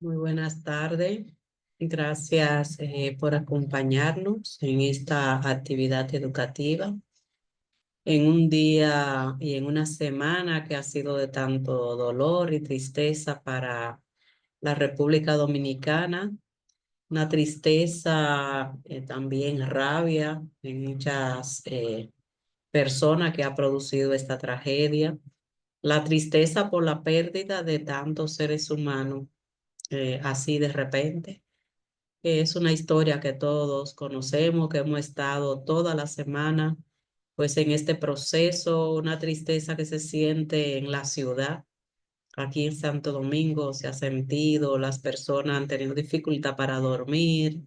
Muy buenas tardes. Gracias por acompañarnos en esta actividad educativa en un día y en una semana que ha sido de tanto dolor y tristeza para la República Dominicana. Una tristeza, también rabia en muchas personas que ha producido esta tragedia. La tristeza por la pérdida de tantos seres humanos así de repente. Es una historia que todos conocemos, que hemos estado toda la semana, pues en este proceso, una tristeza que se siente en la ciudad. Aquí en Santo Domingo se ha sentido, las personas han tenido dificultad para dormir,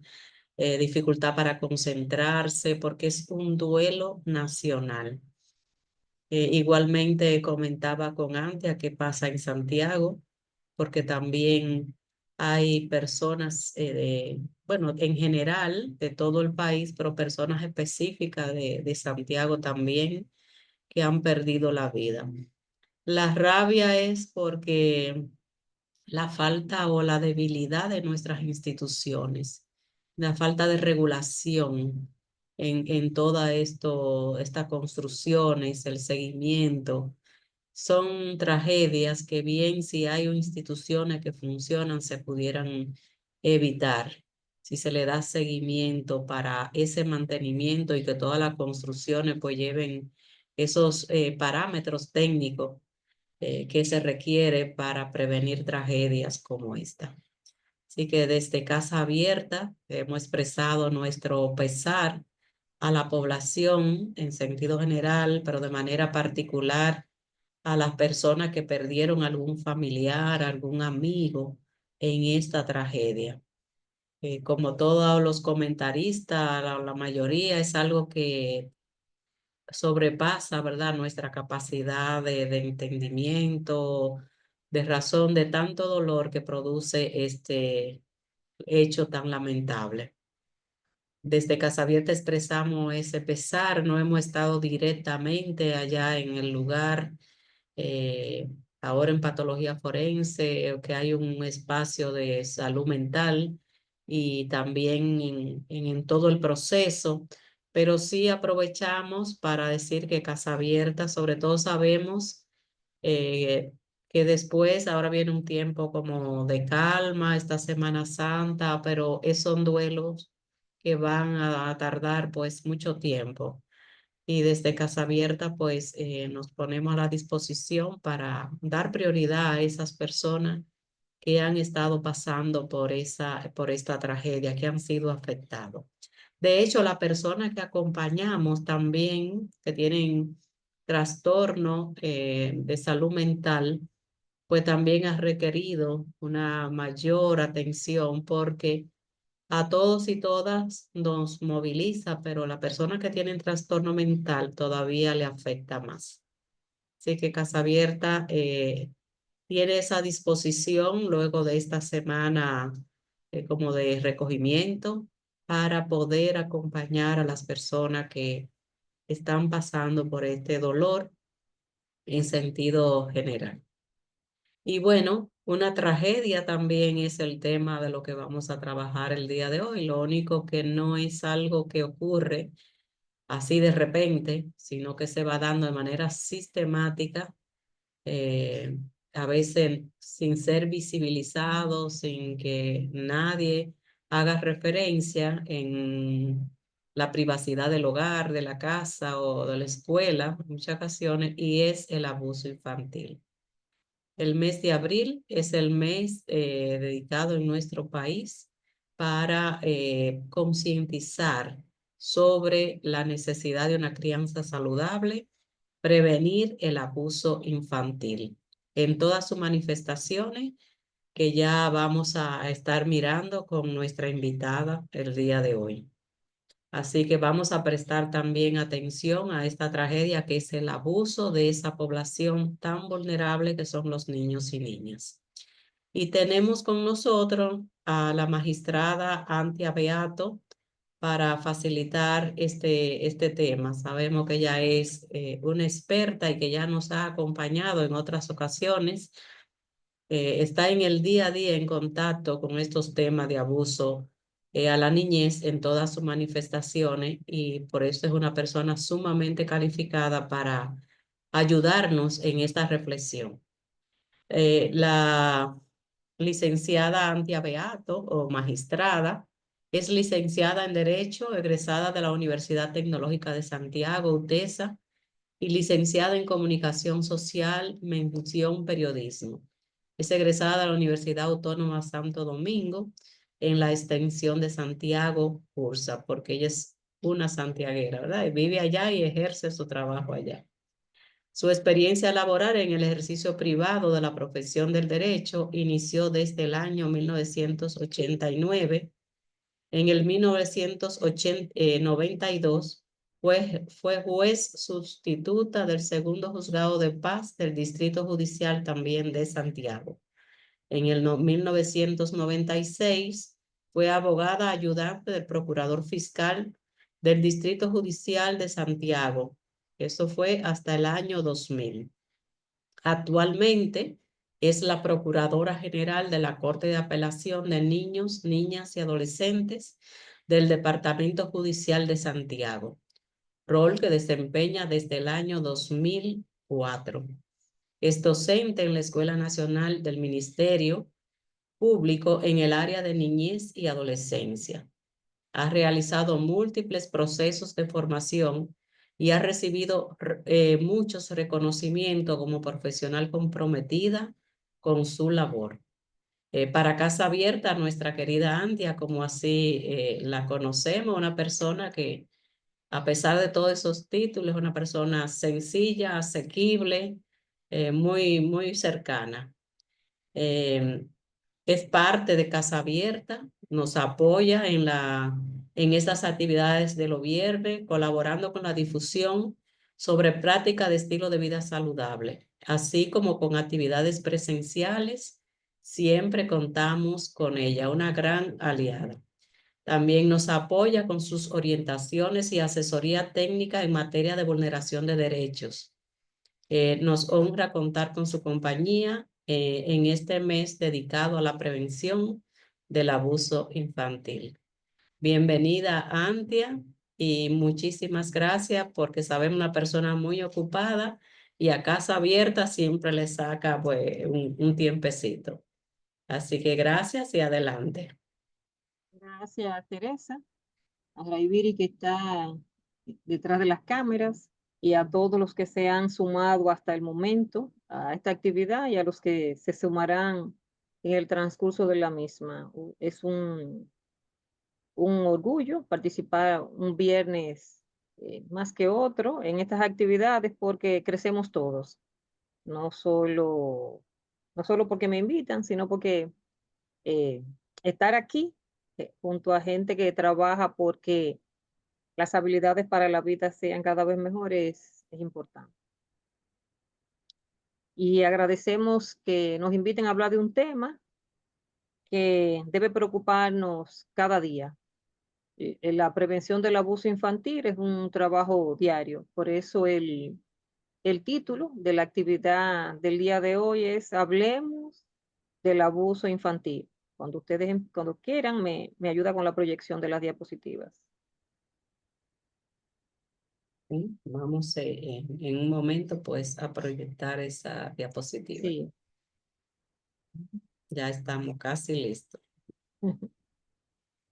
dificultad para concentrarse, porque es un duelo nacional. Igualmente comentaba con Antia qué pasa en Santiago, porque también hay personas, bueno, en general de todo el país, pero personas específicas de Santiago también que han perdido la vida. La rabia es porque la falta o la debilidad de nuestras instituciones, la falta de regulación en toda estas construcciones, el seguimiento son tragedias que bien si hay instituciones que funcionan se pudieran evitar si se le da seguimiento para ese mantenimiento y que todas las construcciones pues lleven esos parámetros técnicos que se requiere para prevenir tragedias como esta. Así que desde Casa Abierta hemos expresado nuestro pesar a la población en sentido general, pero de manera particular a las personas que perdieron algún familiar, algún amigo en esta tragedia. Como todos los comentaristas, la mayoría es algo que sobrepasa, ¿verdad?, nuestra capacidad de entendimiento, de razón, de tanto dolor que produce este hecho tan lamentable. Desde Casa Abierta expresamos ese pesar, no hemos estado directamente allá en el lugar, eh, ahora en patología forense, que hay un espacio de salud mental y también en todo el proceso, pero sí aprovechamos para decir que Casa Abierta, sobre todo sabemos eh, que después, ahora viene un tiempo como de calma, esta Semana Santa, pero son duelos que van a tardar pues mucho tiempo. Y desde Casa Abierta, pues nos ponemos a la disposición para dar prioridad a esas personas que han estado pasando por esta tragedia, que han sido afectados. De hecho, la persona que acompañamos también, que tienen trastorno de salud mental, pues también ha requerido una mayor atención porque a todos y todas nos moviliza, pero la persona que tiene trastorno mental todavía le afecta más. Así que Casa Abierta tiene esa disposición luego de esta semana como de recogimiento para poder acompañar a las personas que están pasando por este dolor en sentido general. Y bueno, una tragedia también es el tema de lo que vamos a trabajar el día de hoy. Lo único que no es algo que ocurre así de repente, sino que se va dando de manera sistemática, eh, a veces sin ser visibilizado, sin que nadie haga referencia en la privacidad del hogar, de la casa o de la escuela, en muchas ocasiones, y es el abuso infantil. El mes de abril es el mes dedicado en nuestro país para concientizar sobre la necesidad de una crianza saludable, prevenir el abuso infantil en todas sus manifestaciones que ya vamos a estar mirando con nuestra invitada el día de hoy. Así que vamos a prestar también atención a esta tragedia que es el abuso de esa población tan vulnerable que son los niños y niñas. Y tenemos con nosotros a la magistrada Antia Beato para facilitar este tema. Sabemos que ella es una experta y que ya nos ha acompañado en otras ocasiones está en el día a día en contacto con estos temas de abuso a la niñez en todas sus manifestaciones y por eso es una persona sumamente calificada para ayudarnos en esta reflexión. La licenciada Antia Beato o magistrada es licenciada en Derecho, egresada de la Universidad Tecnológica de Santiago, UTESA, y licenciada en Comunicación Social, mención Periodismo. Es egresada de la Universidad Autónoma Santo Domingo en la extensión de Santiago, Cursa, porque ella es una santiaguera, ¿verdad? Y vive allá y ejerce su trabajo allá. Su experiencia laboral en el ejercicio privado de la profesión del derecho inició desde el año 1989. En el 1992 fue juez sustituta del segundo juzgado de paz del Distrito Judicial también de Santiago. En el 1996 fue abogada ayudante del procurador fiscal del Distrito Judicial de Santiago. Eso fue hasta el año 2000. Actualmente es la Procuradora General de la Corte de Apelación de Niños, Niñas y Adolescentes del Departamento Judicial de Santiago, rol que desempeña desde el año 2004. Es docente en la Escuela Nacional del Ministerio Público en el área de niñez y adolescencia. Ha realizado múltiples procesos de formación y ha recibido muchos reconocimientos como profesional comprometida con su labor. Para Casa Abierta, nuestra querida Antia, como así la conocemos, una persona que a pesar de todos esos títulos, es una persona sencilla, asequible, muy cercana. Eh, es parte de Casa Abierta, nos apoya en estas actividades de los viernes, colaborando con la difusión sobre práctica de estilo de vida saludable, así como con actividades presenciales. Siempre contamos con ella, una gran aliada. También nos apoya con sus orientaciones y asesoría técnica en materia de vulneración de derechos. Nos honra contar con su compañía en este mes dedicado a la prevención del abuso infantil. Bienvenida, Antia, y muchísimas gracias porque sabemos una persona muy ocupada y a Casa Abierta siempre le saca pues, un tiempecito. Así que gracias y adelante. Gracias, Teresa, a Raiviri que está detrás de las cámaras y a todos los que se han sumado hasta el momento a esta actividad y a los que se sumarán en el transcurso de la misma. Es un orgullo participar un viernes más que otro en estas actividades porque crecemos todos, no solo, no solo porque me invitan, sino porque eh, estar aquí junto a gente que trabaja porque las habilidades para la vida sean cada vez mejores es importante. Y agradecemos que nos inviten a hablar de un tema que debe preocuparnos cada día. La prevención del abuso infantil es un trabajo diario, por eso el título de la actividad del día de hoy es Hablemos del abuso infantil. Cuando ustedes, cuando quieran, me ayuda con la proyección de las diapositivas. ¿Sí? Vamos en un momento pues a proyectar esa diapositiva. Sí. Ya estamos casi listos.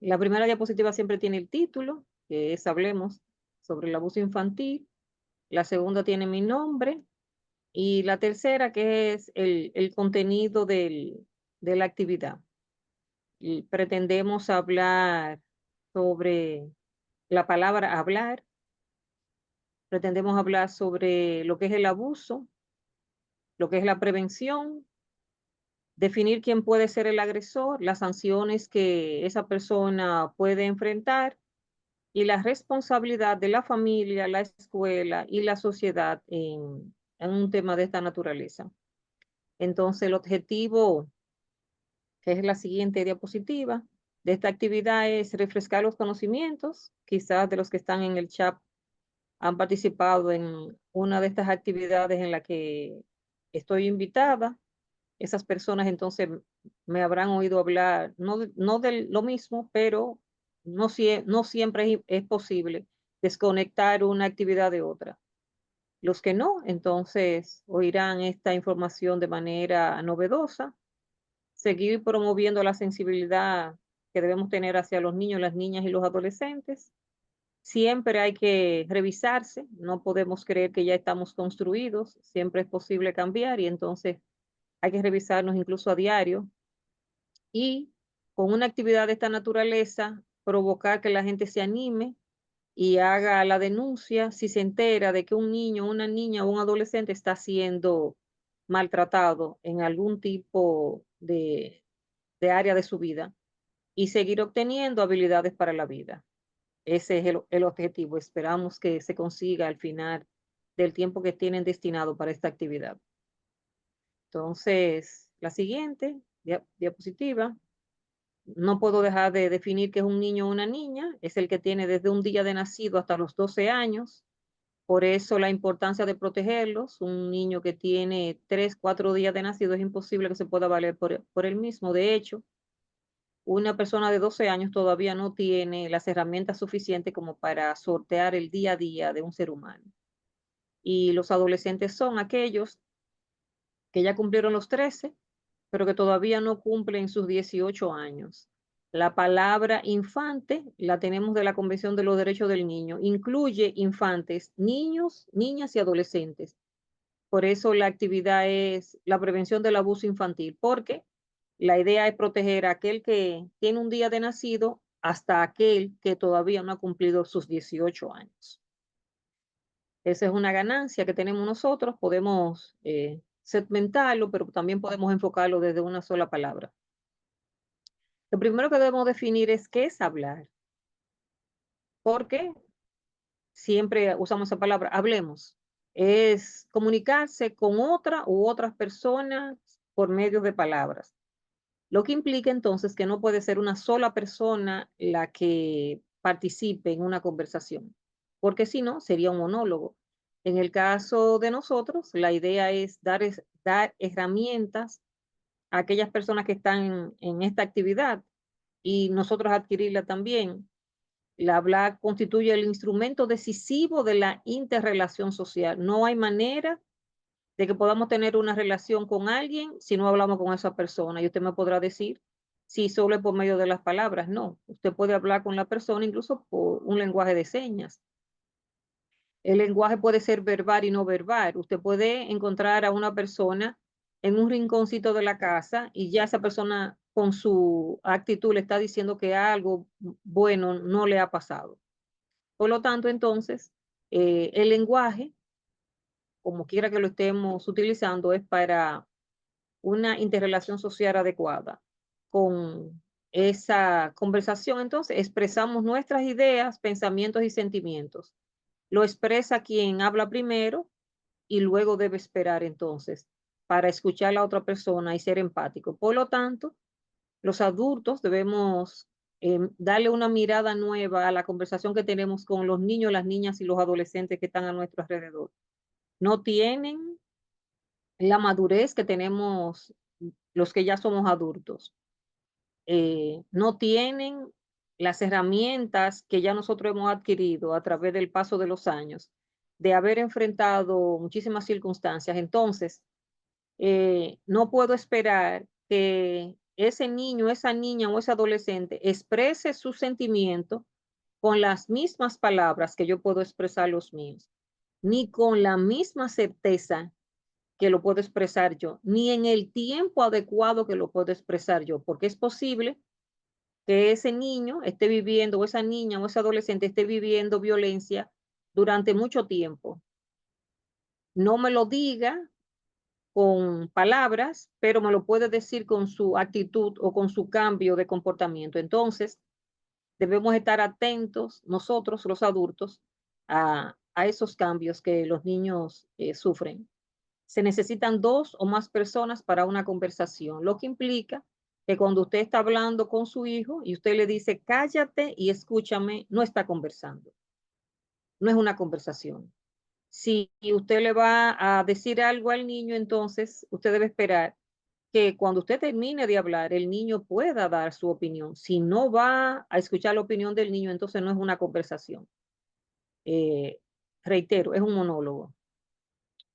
La primera diapositiva siempre tiene el título, que es Hablemos sobre el abuso infantil. La segunda tiene mi nombre. Y la tercera, que es el contenido de la actividad. Y pretendemos hablar sobre la palabra hablar. Pretendemos hablar sobre lo que es el abuso, lo que es la prevención, definir quién puede ser el agresor, las sanciones que esa persona puede enfrentar y la responsabilidad de la familia, la escuela y la sociedad en un tema de esta naturaleza. Entonces, el objetivo, que es la siguiente diapositiva, de esta actividad es refrescar los conocimientos. Quizás de los que están en el chat han participado en una de estas actividades en la que estoy invitada. Esas personas entonces me habrán oído hablar, no de lo mismo, pero no siempre es posible desconectar una actividad de otra. Los que no, entonces oirán esta información de manera novedosa, seguir promoviendo la sensibilidad que debemos tener hacia los niños, las niñas y los adolescentes. Siempre hay que revisarse, no podemos creer que ya estamos construidos, siempre es posible cambiar y entonces hay que revisarnos incluso a diario y con una actividad de esta naturaleza provocar que la gente se anime y haga la denuncia si se entera de que un niño, una niña o un adolescente está siendo maltratado en algún tipo de área de su vida y seguir obteniendo habilidades para la vida. Ese es el objetivo. Esperamos que se consiga al final del tiempo que tienen destinado para esta actividad. Entonces, la siguiente diapositiva. No puedo dejar de definir que es un niño o una niña. Es el que tiene desde un día de nacido hasta los 12 años. Por eso la importancia de protegerlos. Un niño que tiene 3, 4 días de nacido es imposible que se pueda valer por él mismo. De hecho, una persona de 12 años todavía no tiene las herramientas suficientes como para sortear el día a día de un ser humano. Y los adolescentes son aquellos que ya cumplieron los 13, pero que todavía no cumplen sus 18 años. La palabra infante la tenemos de la Convención de los Derechos del Niño. Incluye infantes, niños, niñas y adolescentes. Por eso la actividad es la prevención del abuso infantil, porque la idea es proteger a aquel que tiene un día de nacido hasta aquel que todavía no ha cumplido sus 18 años. Esa es una ganancia que tenemos nosotros, podemos segmentarlo, pero también podemos enfocarlo desde una sola palabra. Lo primero que debemos definir es qué es hablar, porque siempre usamos esa palabra, hablemos. Es comunicarse con otra u otras personas por medio de palabras. Lo que implica entonces que no puede ser una sola persona la que participe en una conversación, porque si no, sería un monólogo. En el caso de nosotros, la idea es dar herramientas a aquellas personas que están en esta actividad y nosotros adquirirla también. La hablar constituye el instrumento decisivo de la interrelación social. No hay manera de que podamos tener una relación con alguien si no hablamos con esa persona. Y usted me podrá decir, si solo es por medio de las palabras. No, usted puede hablar con la persona incluso por un lenguaje de señas. El lenguaje puede ser verbal y no verbal. Usted puede encontrar a una persona en un rinconcito de la casa y ya esa persona con su actitud le está diciendo que algo bueno no le ha pasado. Por lo tanto, entonces, el lenguaje, como quiera que lo estemos utilizando, es para una interrelación social adecuada. Con esa conversación, entonces, expresamos nuestras ideas, pensamientos y sentimientos. Lo expresa quien habla primero y luego debe esperar entonces para escuchar a la otra persona y ser empático. Por lo tanto, los adultos debemos darle una mirada nueva a la conversación que tenemos con los niños, las niñas y los adolescentes que están a nuestro alrededor. No tienen la madurez que tenemos los que ya somos adultos. No tienen las herramientas que ya nosotros hemos adquirido a través del paso de los años, de haber enfrentado muchísimas circunstancias. Entonces, no puedo esperar que ese niño, esa niña o ese adolescente exprese su sentimiento con las mismas palabras que yo puedo expresar los míos, ni con la misma certeza que lo puedo expresar yo, ni en el tiempo adecuado que lo puedo expresar yo, porque es posible que ese niño esté viviendo, o esa niña o ese adolescente esté viviendo violencia durante mucho tiempo. No me lo diga con palabras, pero me lo puede decir con su actitud o con su cambio de comportamiento. Entonces, debemos estar atentos nosotros, los adultos, a esos cambios que los niños sufren. Se necesitan 2 o más personas para una conversación, lo que implica que cuando usted está hablando con su hijo y usted le dice, cállate y escúchame, no está conversando, no es una conversación. Si usted le va a decir algo al niño, entonces usted debe esperar que cuando usted termine de hablar, el niño pueda dar su opinión. Si no va a escuchar la opinión del niño, entonces no es una conversación. Eh, Reitero, es un monólogo.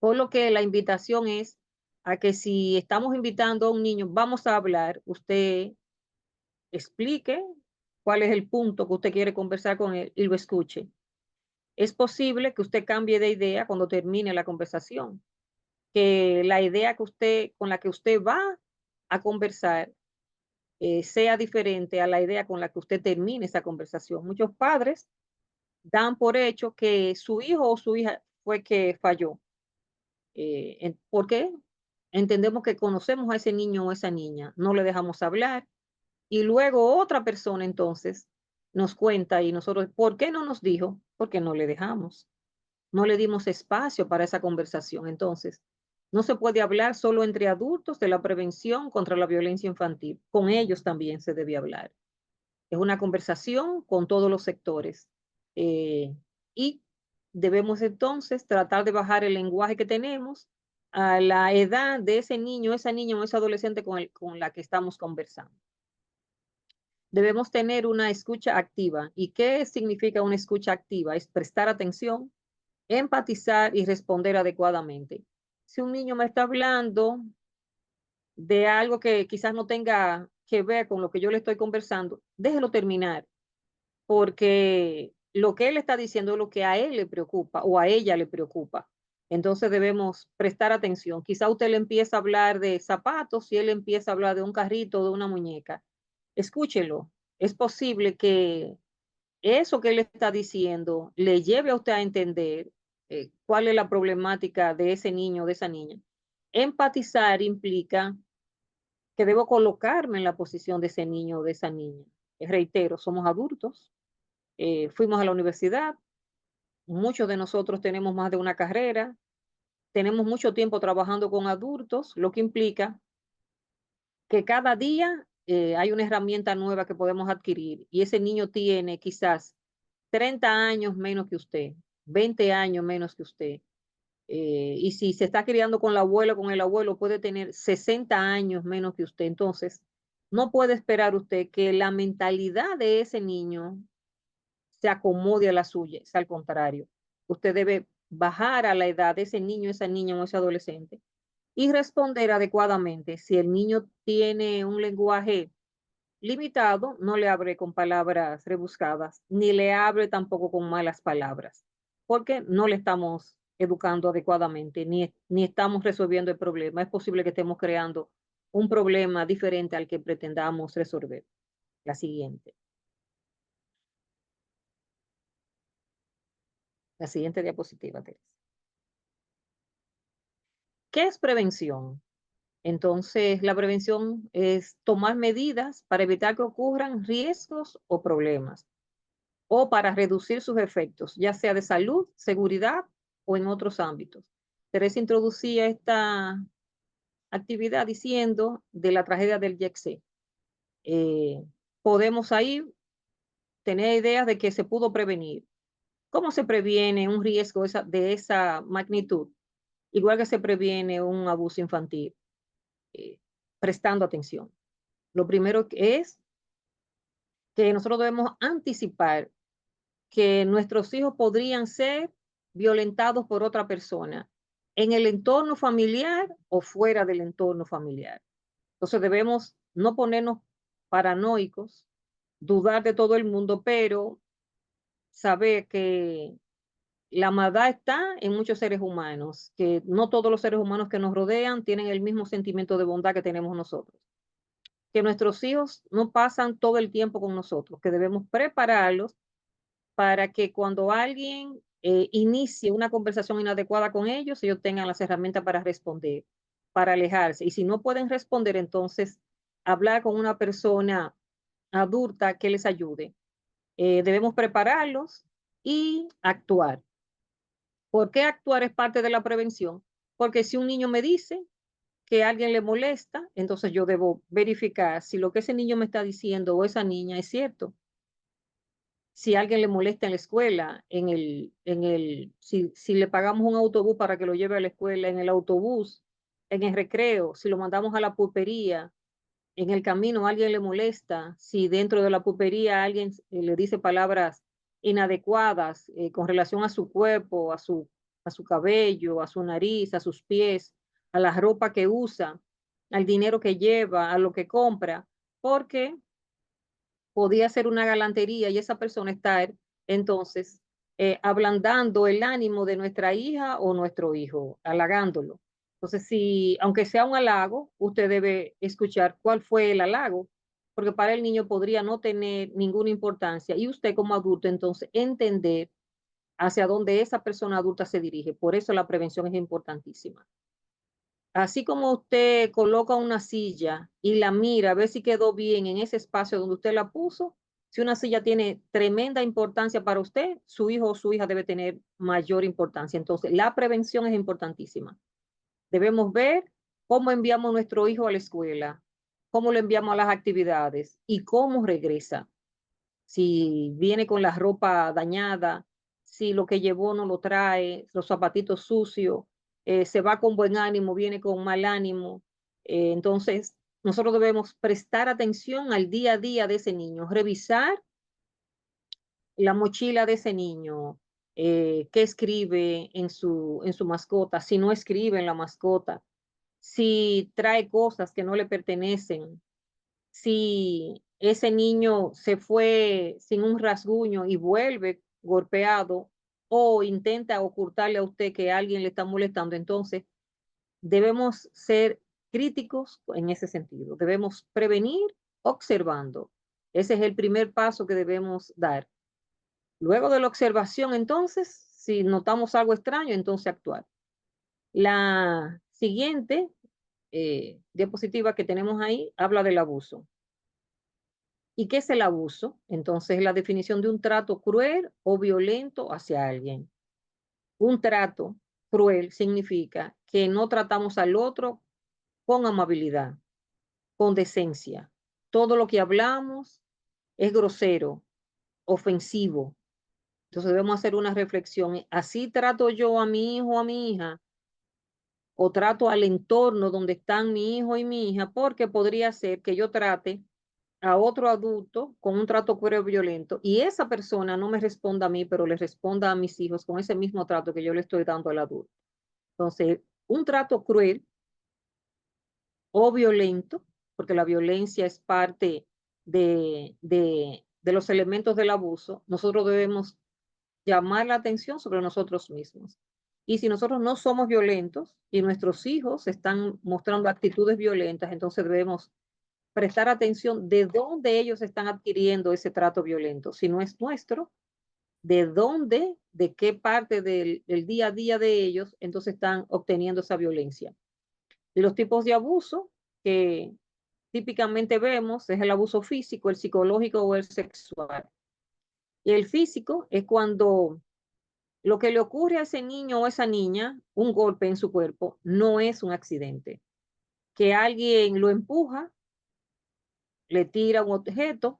Por lo que la invitación es a que si estamos invitando a un niño, vamos a hablar, usted explique cuál es el punto que usted quiere conversar con él y lo escuche. Es posible que usted cambie de idea cuando termine la conversación, que la idea que usted, con la que usted va a conversar sea diferente a la idea con la que usted termine esa conversación. Muchos padres dan por hecho que su hijo o su hija fue que falló. ¿Por qué? Entendemos que conocemos a ese niño o esa niña, no le dejamos hablar y luego otra persona entonces nos cuenta y nosotros, ¿por qué no nos dijo? Porque no le dejamos, no le dimos espacio para esa conversación. Entonces, no se puede hablar solo entre adultos de la prevención contra la violencia infantil, con ellos también se debe hablar. Es una conversación con todos los sectores. Y debemos entonces tratar de bajar el lenguaje que tenemos a la edad de ese niño, esa niña o ese adolescente con la que estamos conversando. Debemos tener una escucha activa. ¿Y qué significa una escucha activa? Es prestar atención, empatizar y responder adecuadamente. Si un niño me está hablando de algo que quizás no tenga que ver con lo que yo le estoy conversando, déjelo terminar, porque lo que él está diciendo es lo que a él le preocupa o a ella le preocupa. Entonces debemos prestar atención. Quizá usted le empieza a hablar de zapatos y él empieza a hablar de un carrito o de una muñeca. Escúchelo. Es posible que eso que él está diciendo le lleve a usted a entender cuál es la problemática de ese niño o de esa niña. Empatizar implica que debo colocarme en la posición de ese niño o de esa niña. Reitero, somos adultos, fuimos a la universidad, muchos de nosotros tenemos más de una carrera, tenemos mucho tiempo trabajando con adultos, lo que implica que cada día hay una herramienta nueva que podemos adquirir y ese niño tiene quizás 30 años menos que usted, 20 años menos que usted. Y si se está criando con la abuela, con el abuelo, puede tener 60 años menos que usted. Entonces, no puede esperar usted que la mentalidad de ese niño se acomode a la suya, es al contrario. Usted debe bajar a la edad de ese niño, esa niña o ese adolescente y responder adecuadamente. Si el niño tiene un lenguaje limitado, no le hable con palabras rebuscadas, ni le hable tampoco con malas palabras, porque no le estamos educando adecuadamente, ni estamos resolviendo el problema. Es posible que estemos creando un problema diferente al que pretendamos resolver. La siguiente. La siguiente diapositiva, Teresa. ¿Qué es prevención? Entonces, la prevención es tomar medidas para evitar que ocurran riesgos o problemas, o para reducir sus efectos, ya sea de salud, seguridad o en otros ámbitos. Teresa introducía esta actividad diciendo de la tragedia del Yexé. Eh, Podemos ahí tener ideas de que se pudo prevenir. ¿Cómo se previene un riesgo de esa magnitud? Igual que se previene un abuso infantil, eh, prestando atención. Lo primero es que nosotros debemos anticipar que nuestros hijos podrían ser violentados por otra persona en el entorno familiar o fuera del entorno familiar. Entonces debemos no ponernos paranoicos, dudar de todo el mundo, pero saber que la maldad está en muchos seres humanos, que no todos los seres humanos que nos rodean tienen el mismo sentimiento de bondad que tenemos nosotros, que nuestros hijos no pasan todo el tiempo con nosotros, que debemos prepararlos para que cuando alguien inicie una conversación inadecuada con ellos, ellos tengan las herramientas para responder, para alejarse. Y si no pueden responder, entonces hablar con una persona adulta que les ayude. Debemos prepararlos y actuar. ¿Por qué actuar es parte de la prevención? Porque si un niño me dice que alguien le molesta, entonces yo debo verificar si lo que ese niño me está diciendo o esa niña es cierto. Si alguien le molesta en la escuela, si le pagamos un autobús para que lo lleve a la escuela, en el autobús en el recreo, si lo mandamos a la pulpería, en el camino alguien le molesta, si dentro de la pulpería alguien le dice palabras inadecuadas con relación a su cuerpo, a su cabello, a su nariz, a sus pies, a la ropa que usa, al dinero que lleva, a lo que compra, porque podía ser una galantería y esa persona estar entonces ablandando el ánimo de nuestra hija o nuestro hijo, halagándolo. Entonces, si, aunque sea un halago, usted debe escuchar cuál fue el halago, porque para el niño podría no tener ninguna importancia y usted como adulto entonces entender hacia dónde esa persona adulta se dirige. Por eso la prevención es importantísima. Así como usted coloca una silla y la mira a ver si quedó bien en ese espacio donde usted la puso, si una silla tiene tremenda importancia para usted, su hijo o su hija debe tener mayor importancia. Entonces, la prevención es importantísima. Debemos ver cómo enviamos a nuestro hijo a la escuela, cómo lo enviamos a las actividades y cómo regresa. Si viene con la ropa dañada, si lo que llevó no lo trae, los zapatitos sucios, se va con buen ánimo, viene con mal ánimo. Entonces, nosotros debemos prestar atención al día a día de ese niño, revisar la mochila de ese niño, qué escribe en su mascota, si no escribe en la mascota, si trae cosas que no le pertenecen, si ese niño se fue sin un rasguño y vuelve golpeado o intenta ocultarle a usted que alguien le está molestando, entonces debemos ser críticos en ese sentido. Debemos prevenir observando. Ese es el primer paso que debemos dar. Luego de la observación, entonces, si notamos algo extraño, entonces actuar. La siguiente diapositiva que tenemos ahí habla del abuso. ¿Y qué es el abuso? Entonces, la definición de un trato cruel o violento hacia alguien. Un trato cruel significa que no tratamos al otro con amabilidad, con decencia. Todo lo que hablamos es grosero, ofensivo. Entonces debemos hacer una reflexión. ¿Así trato yo a mi hijo o a mi hija? ¿O trato al entorno donde están mi hijo y mi hija? Porque podría ser que yo trate a otro adulto con un trato cruel o violento y esa persona no me responda a mí, pero le responda a mis hijos con ese mismo trato que yo le estoy dando al adulto. Entonces, un trato cruel o violento, porque la violencia es parte de los elementos del abuso, nosotros debemos llamar la atención sobre nosotros mismos. Y si nosotros no somos violentos y nuestros hijos están mostrando actitudes violentas, entonces debemos prestar atención de dónde ellos están adquiriendo ese trato violento. Si no es nuestro, de dónde, de qué parte del día a día de ellos, entonces están obteniendo esa violencia. Y los tipos de abuso que típicamente vemos es el abuso físico, el psicológico o el sexual. Y el físico es cuando lo que le ocurre a ese niño o esa niña, un golpe en su cuerpo, no es un accidente. Que alguien lo empuja, le tira un objeto,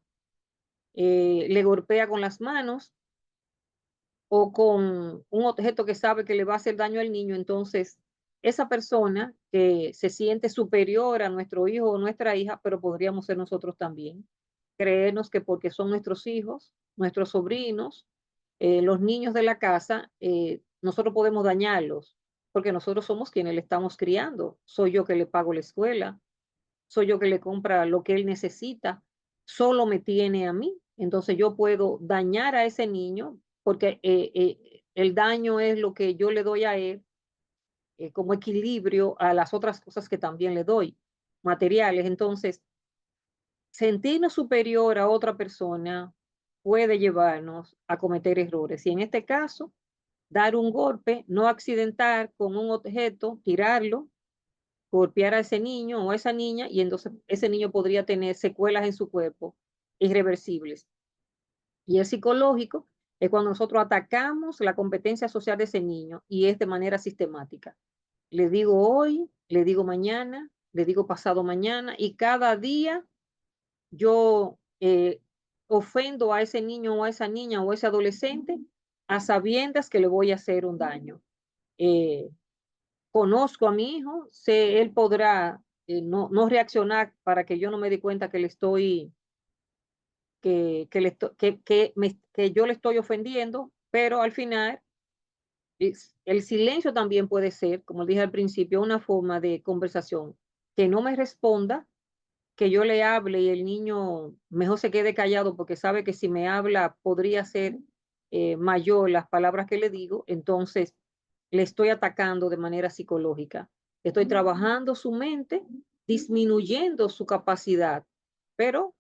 le golpea con las manos o con un objeto que sabe que le va a hacer daño al niño, entonces esa persona que se siente superior a nuestro hijo o nuestra hija, pero podríamos ser nosotros también, creernos que porque son nuestros hijos, nuestros sobrinos, los niños de la casa, nosotros podemos dañarlos, porque nosotros somos quienes le estamos criando. Soy yo que le pago la escuela, soy yo que le compra lo que él necesita, solo me tiene a mí. Entonces yo puedo dañar a ese niño porque el daño es lo que yo le doy a él como equilibrio a las otras cosas que también le doy, materiales. Entonces, sentirnos superior a otra persona puede llevarnos a cometer errores. Y en este caso, dar un golpe, no accidentar con un objeto, tirarlo, golpear a ese niño o a esa niña y entonces ese niño podría tener secuelas en su cuerpo irreversibles. Y el psicológico es cuando nosotros atacamos la competencia social de ese niño y es de manera sistemática. Le digo hoy, le digo mañana, le digo pasado mañana y cada día yo ofendo a ese niño o a esa niña o a ese adolescente a sabiendas que le voy a hacer un daño. Eh, conozco a mi hijo, sé, él podrá no reaccionar para que yo no me dé cuenta que le estoy, que yo le estoy ofendiendo, pero al final el silencio también puede ser, como dije al principio, una forma de conversación. Que no me responda, que yo le hable y el niño mejor se quede callado porque sabe que si me habla podría ser mayor las palabras que le digo, entonces le estoy atacando de manera psicológica. Estoy trabajando su mente, disminuyendo su capacidad, pero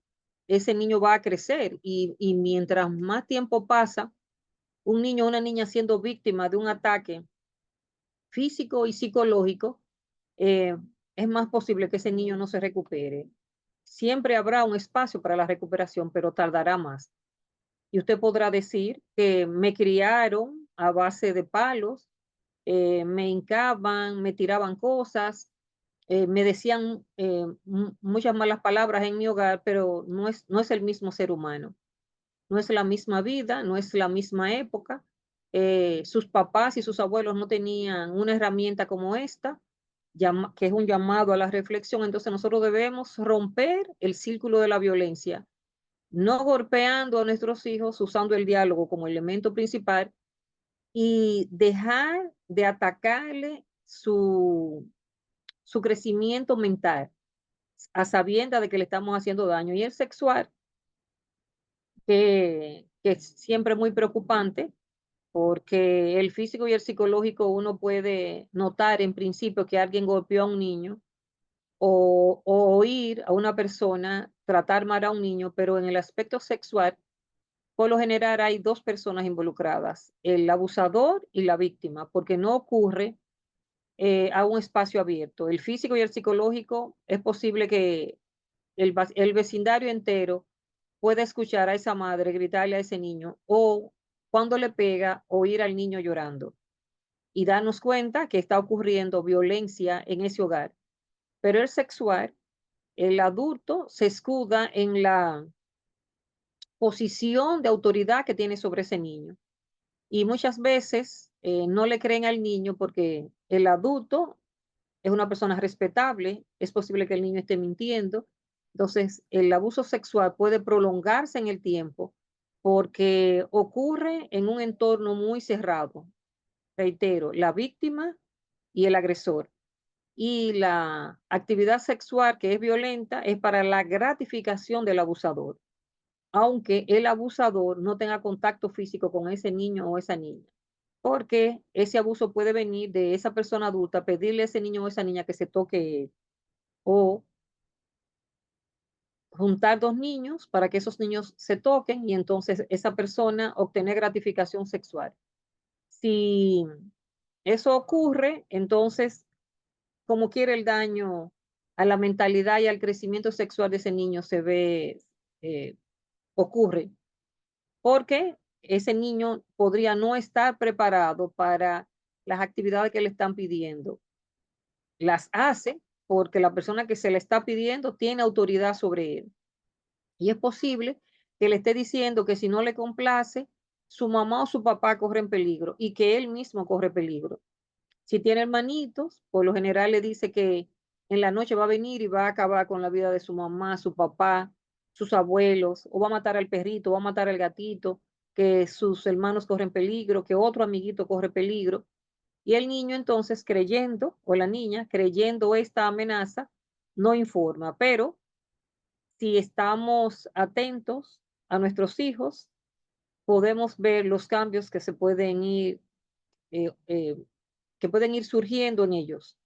ese niño va a crecer y mientras más tiempo pasa, un niño o una niña siendo víctima de un ataque físico y psicológico, eh, es más posible que ese niño no se recupere. Siempre habrá un espacio para la recuperación, pero tardará más. Y usted podrá decir que me criaron a base de palos, me hincaban, me tiraban cosas, me decían muchas malas palabras en mi hogar, pero no es el mismo ser humano, no es la misma vida, no es la misma época. Sus papás y sus abuelos no tenían una herramienta como esta, que es un llamado a la reflexión. Entonces nosotros debemos romper el círculo de la violencia, no golpeando a nuestros hijos, usando el diálogo como elemento principal y dejar de atacarle su crecimiento mental a sabiendas de que le estamos haciendo daño. Y el sexual, que es siempre muy preocupante, porque el físico y el psicológico uno puede notar en principio que alguien golpeó a un niño o oír a una persona tratar mal a un niño, pero en el aspecto sexual, por lo general hay dos personas involucradas, el abusador y la víctima, porque no ocurre a un espacio abierto. El físico y el psicológico es posible que el vecindario entero pueda escuchar a esa madre gritarle a ese niño o cuando le pega oír al niño llorando y darnos cuenta que está ocurriendo violencia en ese hogar. Pero el sexual, el adulto se escuda en la posición de autoridad que tiene sobre ese niño. Y muchas veces no le creen al niño porque el adulto es una persona respetable, es posible que el niño esté mintiendo. Entonces, el abuso sexual puede prolongarse en el tiempo porque ocurre en un entorno muy cerrado. Reitero, la víctima y el agresor. Y la actividad sexual que es violenta es para la gratificación del abusador, aunque el abusador no tenga contacto físico con ese niño o esa niña, porque ese abuso puede venir de esa persona adulta, pedirle a ese niño o esa niña que se toque o juntar dos niños para que esos niños se toquen y entonces esa persona obtener gratificación sexual. Si eso ocurre, entonces como quiere el daño a la mentalidad y al crecimiento sexual de ese niño se ve, eh, ocurre, porque ese niño podría no estar preparado para las actividades que le están pidiendo. Las hace porque la persona que se le está pidiendo tiene autoridad sobre él. Y es posible que le esté diciendo que si no le complace, su mamá o su papá corren peligro y que él mismo corre peligro. Si tiene hermanitos, por lo general le dice que en la noche va a venir y va a acabar con la vida de su mamá, su papá, sus abuelos, o va a matar al perrito, va a matar al gatito, que sus hermanos corren peligro, que otro amiguito corre peligro. Y el niño entonces creyendo, o la niña creyendo esta amenaza, no informa. Pero si estamos atentos a nuestros hijos, podemos ver los cambios eh, eh, que pueden ir surgiendo en ellos.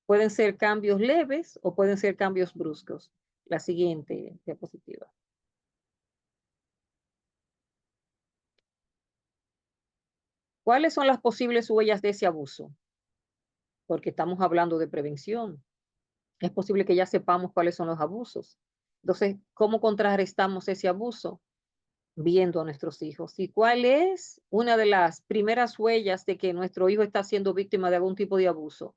Pueden ser cambios leves o pueden ser cambios bruscos. La siguiente diapositiva. ¿Cuáles son las posibles huellas de ese abuso? Porque estamos hablando de prevención. Es posible que ya sepamos cuáles son los abusos. Entonces, ¿cómo contrarrestamos ese abuso? Viendo a nuestros hijos. ¿Y cuál es una de las primeras huellas de que nuestro hijo está siendo víctima de algún tipo de abuso?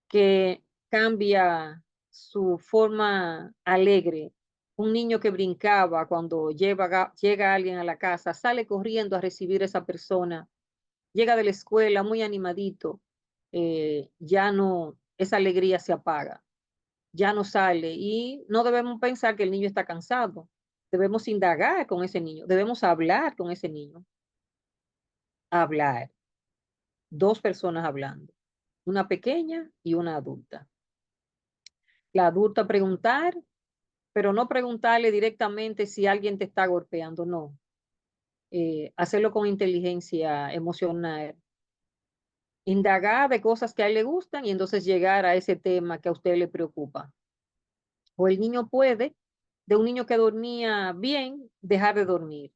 Que cambia su forma alegre. Un niño que brincaba cuando llega alguien a la casa, sale corriendo a recibir a esa persona, llega de la escuela muy animadito, ya no, esa alegría se apaga, ya no sale y no debemos pensar que el niño está cansado. Debemos indagar con ese niño, debemos hablar con ese niño, hablar, dos personas hablando, una pequeña y una adulta. La adulta preguntar, pero no preguntarle directamente si alguien te está golpeando, no. Hacerlo con inteligencia emocional, indagar de cosas que a él le gustan y entonces llegar a ese tema que a usted le preocupa. O el niño puede, de un niño que dormía bien, dejar de dormir.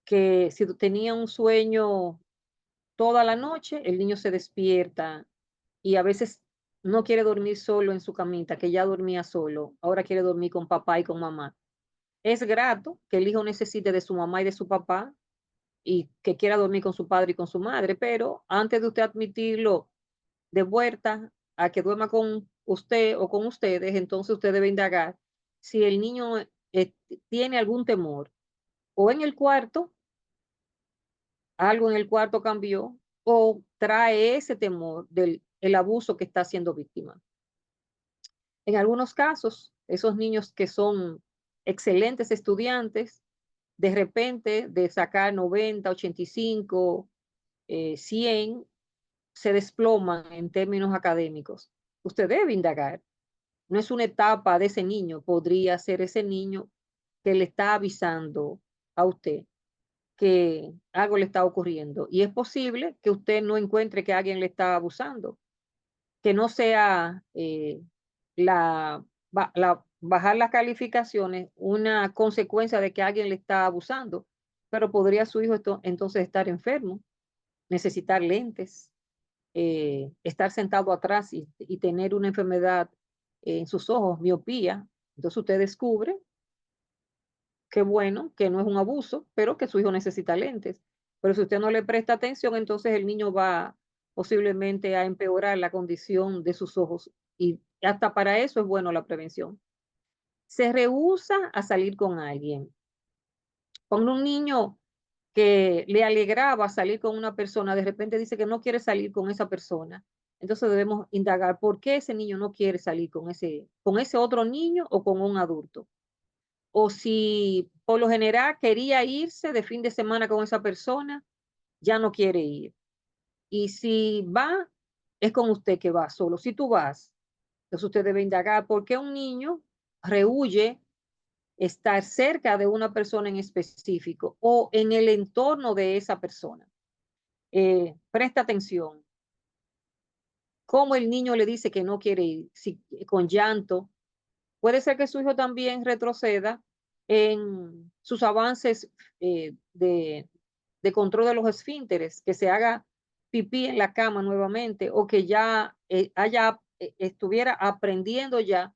Que si tenía un sueño toda la noche, el niño se despierta y a veces no quiere dormir solo en su camita, que ya dormía solo, ahora quiere dormir con papá y con mamá. Es grato que el hijo necesite de su mamá y de su papá y que quiera dormir con su padre y con su madre, pero antes de usted admitirlo de vuelta a que duerma con usted o con ustedes, entonces usted debe indagar si el niño tiene algún temor o en el cuarto, algo en el cuarto cambió o trae ese temor del el abuso que está siendo víctima. En algunos casos, esos niños que son excelentes estudiantes, de repente de sacar 90, 85, 100, se desploman en términos académicos. Usted debe indagar. No es una etapa de ese niño, podría ser ese niño que le está avisando a usted que algo le está ocurriendo. Y es posible que usted no encuentre que alguien le está abusando, que no sea la, bajar las calificaciones una consecuencia de que alguien le está abusando, pero podría su hijo entonces estar enfermo, necesitar lentes, estar sentado atrás y tener una enfermedad en sus ojos, miopía. Entonces usted descubre, qué bueno, que no es un abuso, pero que su hijo necesita lentes. Pero si usted no le presta atención, entonces el niño va posiblemente a empeorar la condición de sus ojos y hasta para eso es bueno la prevención. Se rehúsa a salir con alguien. Cuando un niño que le alegraba salir con una persona, de repente dice que no quiere salir con esa persona. Entonces debemos indagar por qué ese niño no quiere salir con ese otro niño o con un adulto. O si por lo general quería irse de fin de semana con esa persona, ya no quiere ir. Y si va, es con usted que va solo. Si tú vas, entonces usted debe indagar por qué un niño rehuye estar cerca de una persona en específico o en el entorno de esa persona. Presta atención. Cómo el niño le dice que no quiere ir, si, con llanto. Puede ser que su hijo también retroceda en sus avances de control de los esfínteres, que se haga pipí en la cama nuevamente o que ya estuviera aprendiendo ya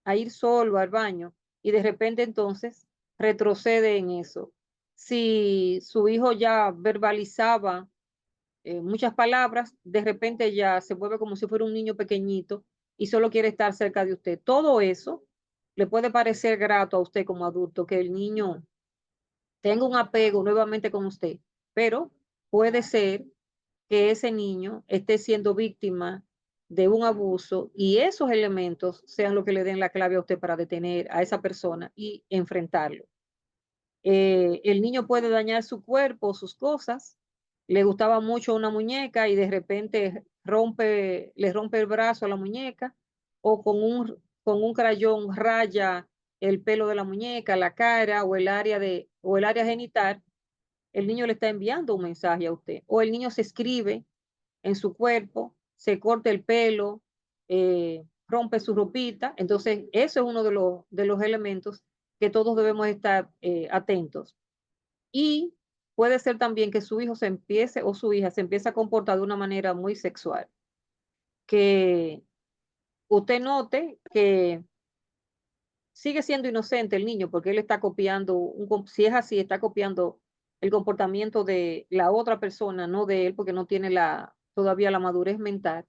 a ir solo al baño y de repente entonces retrocede en eso. Si su hijo ya verbalizaba muchas palabras, de repente ya se vuelve como si fuera un niño pequeñito y solo quiere estar cerca de usted. Todo eso le puede parecer grato a usted como adulto, que el niño tenga un apego nuevamente con usted, pero puede ser que ese niño esté siendo víctima de un abuso y esos elementos sean lo que le den la clave a usted para detener a esa persona y enfrentarlo. El niño puede dañar su cuerpo, sus cosas. Le gustaba mucho una muñeca y de repente le rompe el brazo a la muñeca o con un crayón raya el pelo de la muñeca, la cara o el área genital. El niño le está enviando un mensaje a usted. O el niño se escribe en su cuerpo, se corta el pelo, rompe su ropita. Entonces, eso es uno de los elementos que todos debemos estar atentos. Y puede ser también que su hijo se empiece o su hija se empiece a comportar de una manera muy sexual. Que usted note que sigue siendo inocente el niño porque él está copiando, si es así, está copiando el comportamiento de la otra persona, no de él, porque no tiene todavía la madurez mental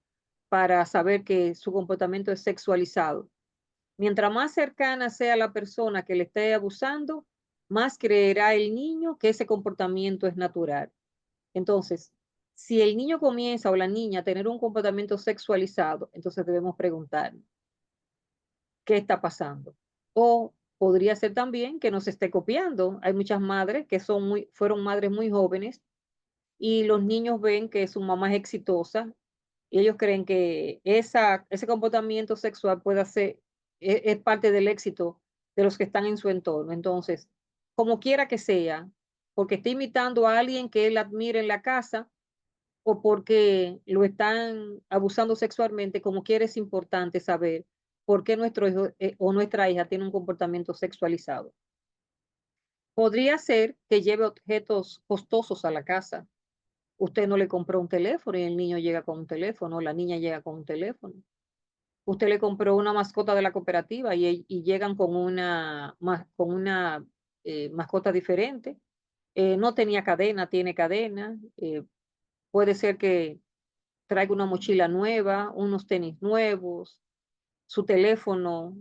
para saber que su comportamiento es sexualizado. Mientras más cercana sea la persona que le esté abusando, más creerá el niño que ese comportamiento es natural. Entonces, Si el niño comienza o la niña a tener un comportamiento sexualizado, entonces debemos preguntar, ¿qué está pasando? O podría ser también que nos esté copiando. Hay muchas madres que fueron madres muy jóvenes y los niños ven que su mamá es exitosa y ellos creen que ese comportamiento sexual puede ser, es parte del éxito de los que están en su entorno. Entonces, como quiera que sea, porque está imitando a alguien que él admira en la casa o porque lo están abusando sexualmente, como quiera es importante saber por qué nuestro hijo o nuestra hija tiene un comportamiento sexualizado. Podría ser que lleve objetos costosos a la casa. Usted no le compró un teléfono y el niño llega con un teléfono, la niña llega con un teléfono. Usted le compró una mascota de la cooperativa y llegan con una mascota diferente. No tenía cadena, tiene cadena. Puede ser que traiga una mochila nueva, unos tenis nuevos, su teléfono,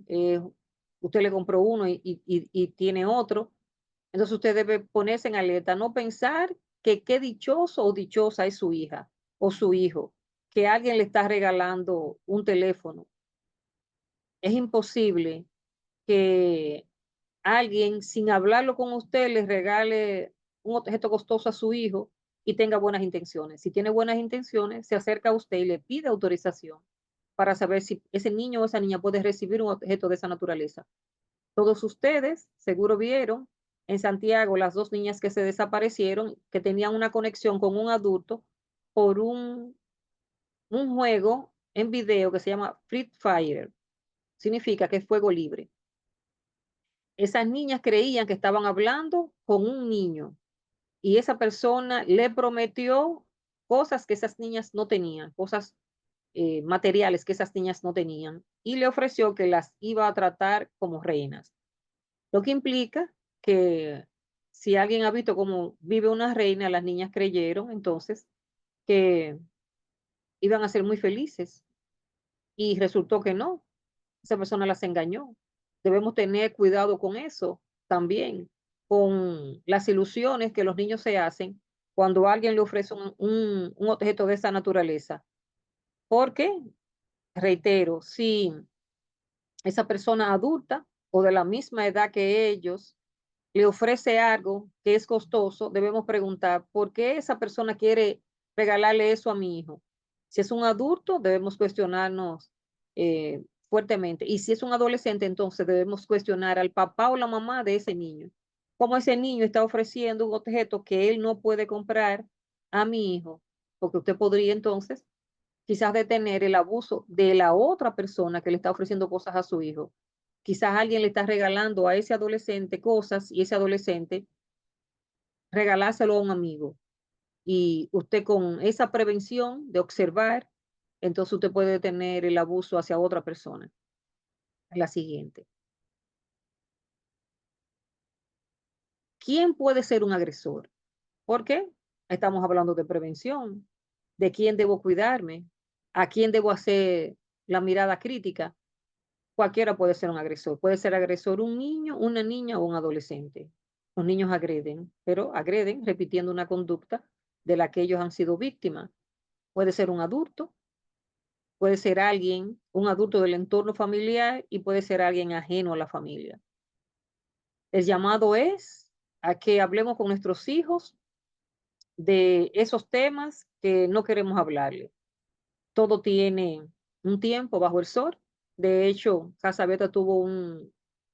usted le compró uno y tiene otro. Entonces usted debe ponerse en alerta, no pensar que qué dichoso o dichosa es su hija o su hijo, que alguien le está regalando un teléfono. Es imposible que alguien, sin hablarlo con usted, le regale un objeto costoso a su hijo y tenga buenas intenciones. Si tiene buenas intenciones, se acerca a usted y le pide autorización para saber si ese niño o esa niña puede recibir un objeto de esa naturaleza. Todos ustedes seguro vieron en Santiago las dos niñas que se desaparecieron, que tenían una conexión con un adulto por un juego en video que se llama Free Fire. Significa que es fuego libre. Esas niñas creían que estaban hablando con un niño y esa persona le prometió cosas que esas niñas no tenían, cosas materiales que esas niñas no tenían, y le ofreció que las iba a tratar como reinas. Lo que implica que si alguien ha visto cómo vive una reina, las niñas creyeron entonces que iban a ser muy felices y resultó que no, esa persona las engañó. Debemos tener cuidado con eso también, con las ilusiones que los niños se hacen cuando alguien le ofrece un objeto de esa naturaleza. Porque, reitero, si esa persona adulta o de la misma edad que ellos le ofrece algo que es costoso, debemos preguntar, ¿por qué esa persona quiere regalarle eso a mi hijo? Si es un adulto, debemos cuestionarnos fuertemente. Y si es un adolescente, entonces debemos cuestionar al papá o la mamá de ese niño. ¿Cómo ese niño está ofreciendo un objeto que él no puede comprar a mi hijo? Porque usted podría entonces quizás detener el abuso de la otra persona que le está ofreciendo cosas a su hijo. Quizás alguien le está regalando a ese adolescente cosas y ese adolescente regalárselo a un amigo. Y usted con esa prevención de observar, entonces usted puede detener el abuso hacia otra persona. La siguiente. ¿Quién puede ser un agresor? ¿Por qué? Estamos hablando de prevención, de quién debo cuidarme, a quién debo hacer la mirada crítica. Cualquiera puede ser un agresor. Puede ser agresor un niño, una niña o un adolescente. Los niños agreden, pero agreden repitiendo una conducta de la que ellos han sido víctimas. Puede ser un adulto, puede ser alguien, un adulto del entorno familiar y puede ser alguien ajeno a la familia. El llamado es a que hablemos con nuestros hijos de esos temas que no queremos hablarle. Todo tiene un tiempo bajo el sol. De hecho, Casa Abierta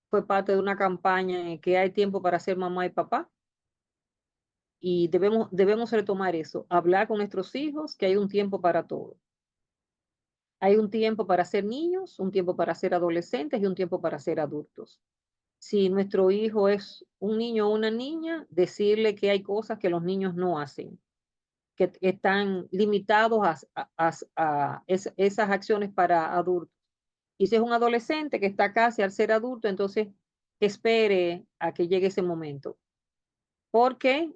fue parte de una campaña en que hay tiempo para ser mamá y papá y debemos retomar eso, hablar con nuestros hijos que hay un tiempo para todo. Hay un tiempo para ser niños, un tiempo para ser adolescentes y un tiempo para ser adultos. Si nuestro hijo es un niño o una niña, decirle que hay cosas que los niños no hacen, que están limitados a esas acciones para adultos. Y si es un adolescente que está casi al ser adulto, entonces espere a que llegue ese momento. Porque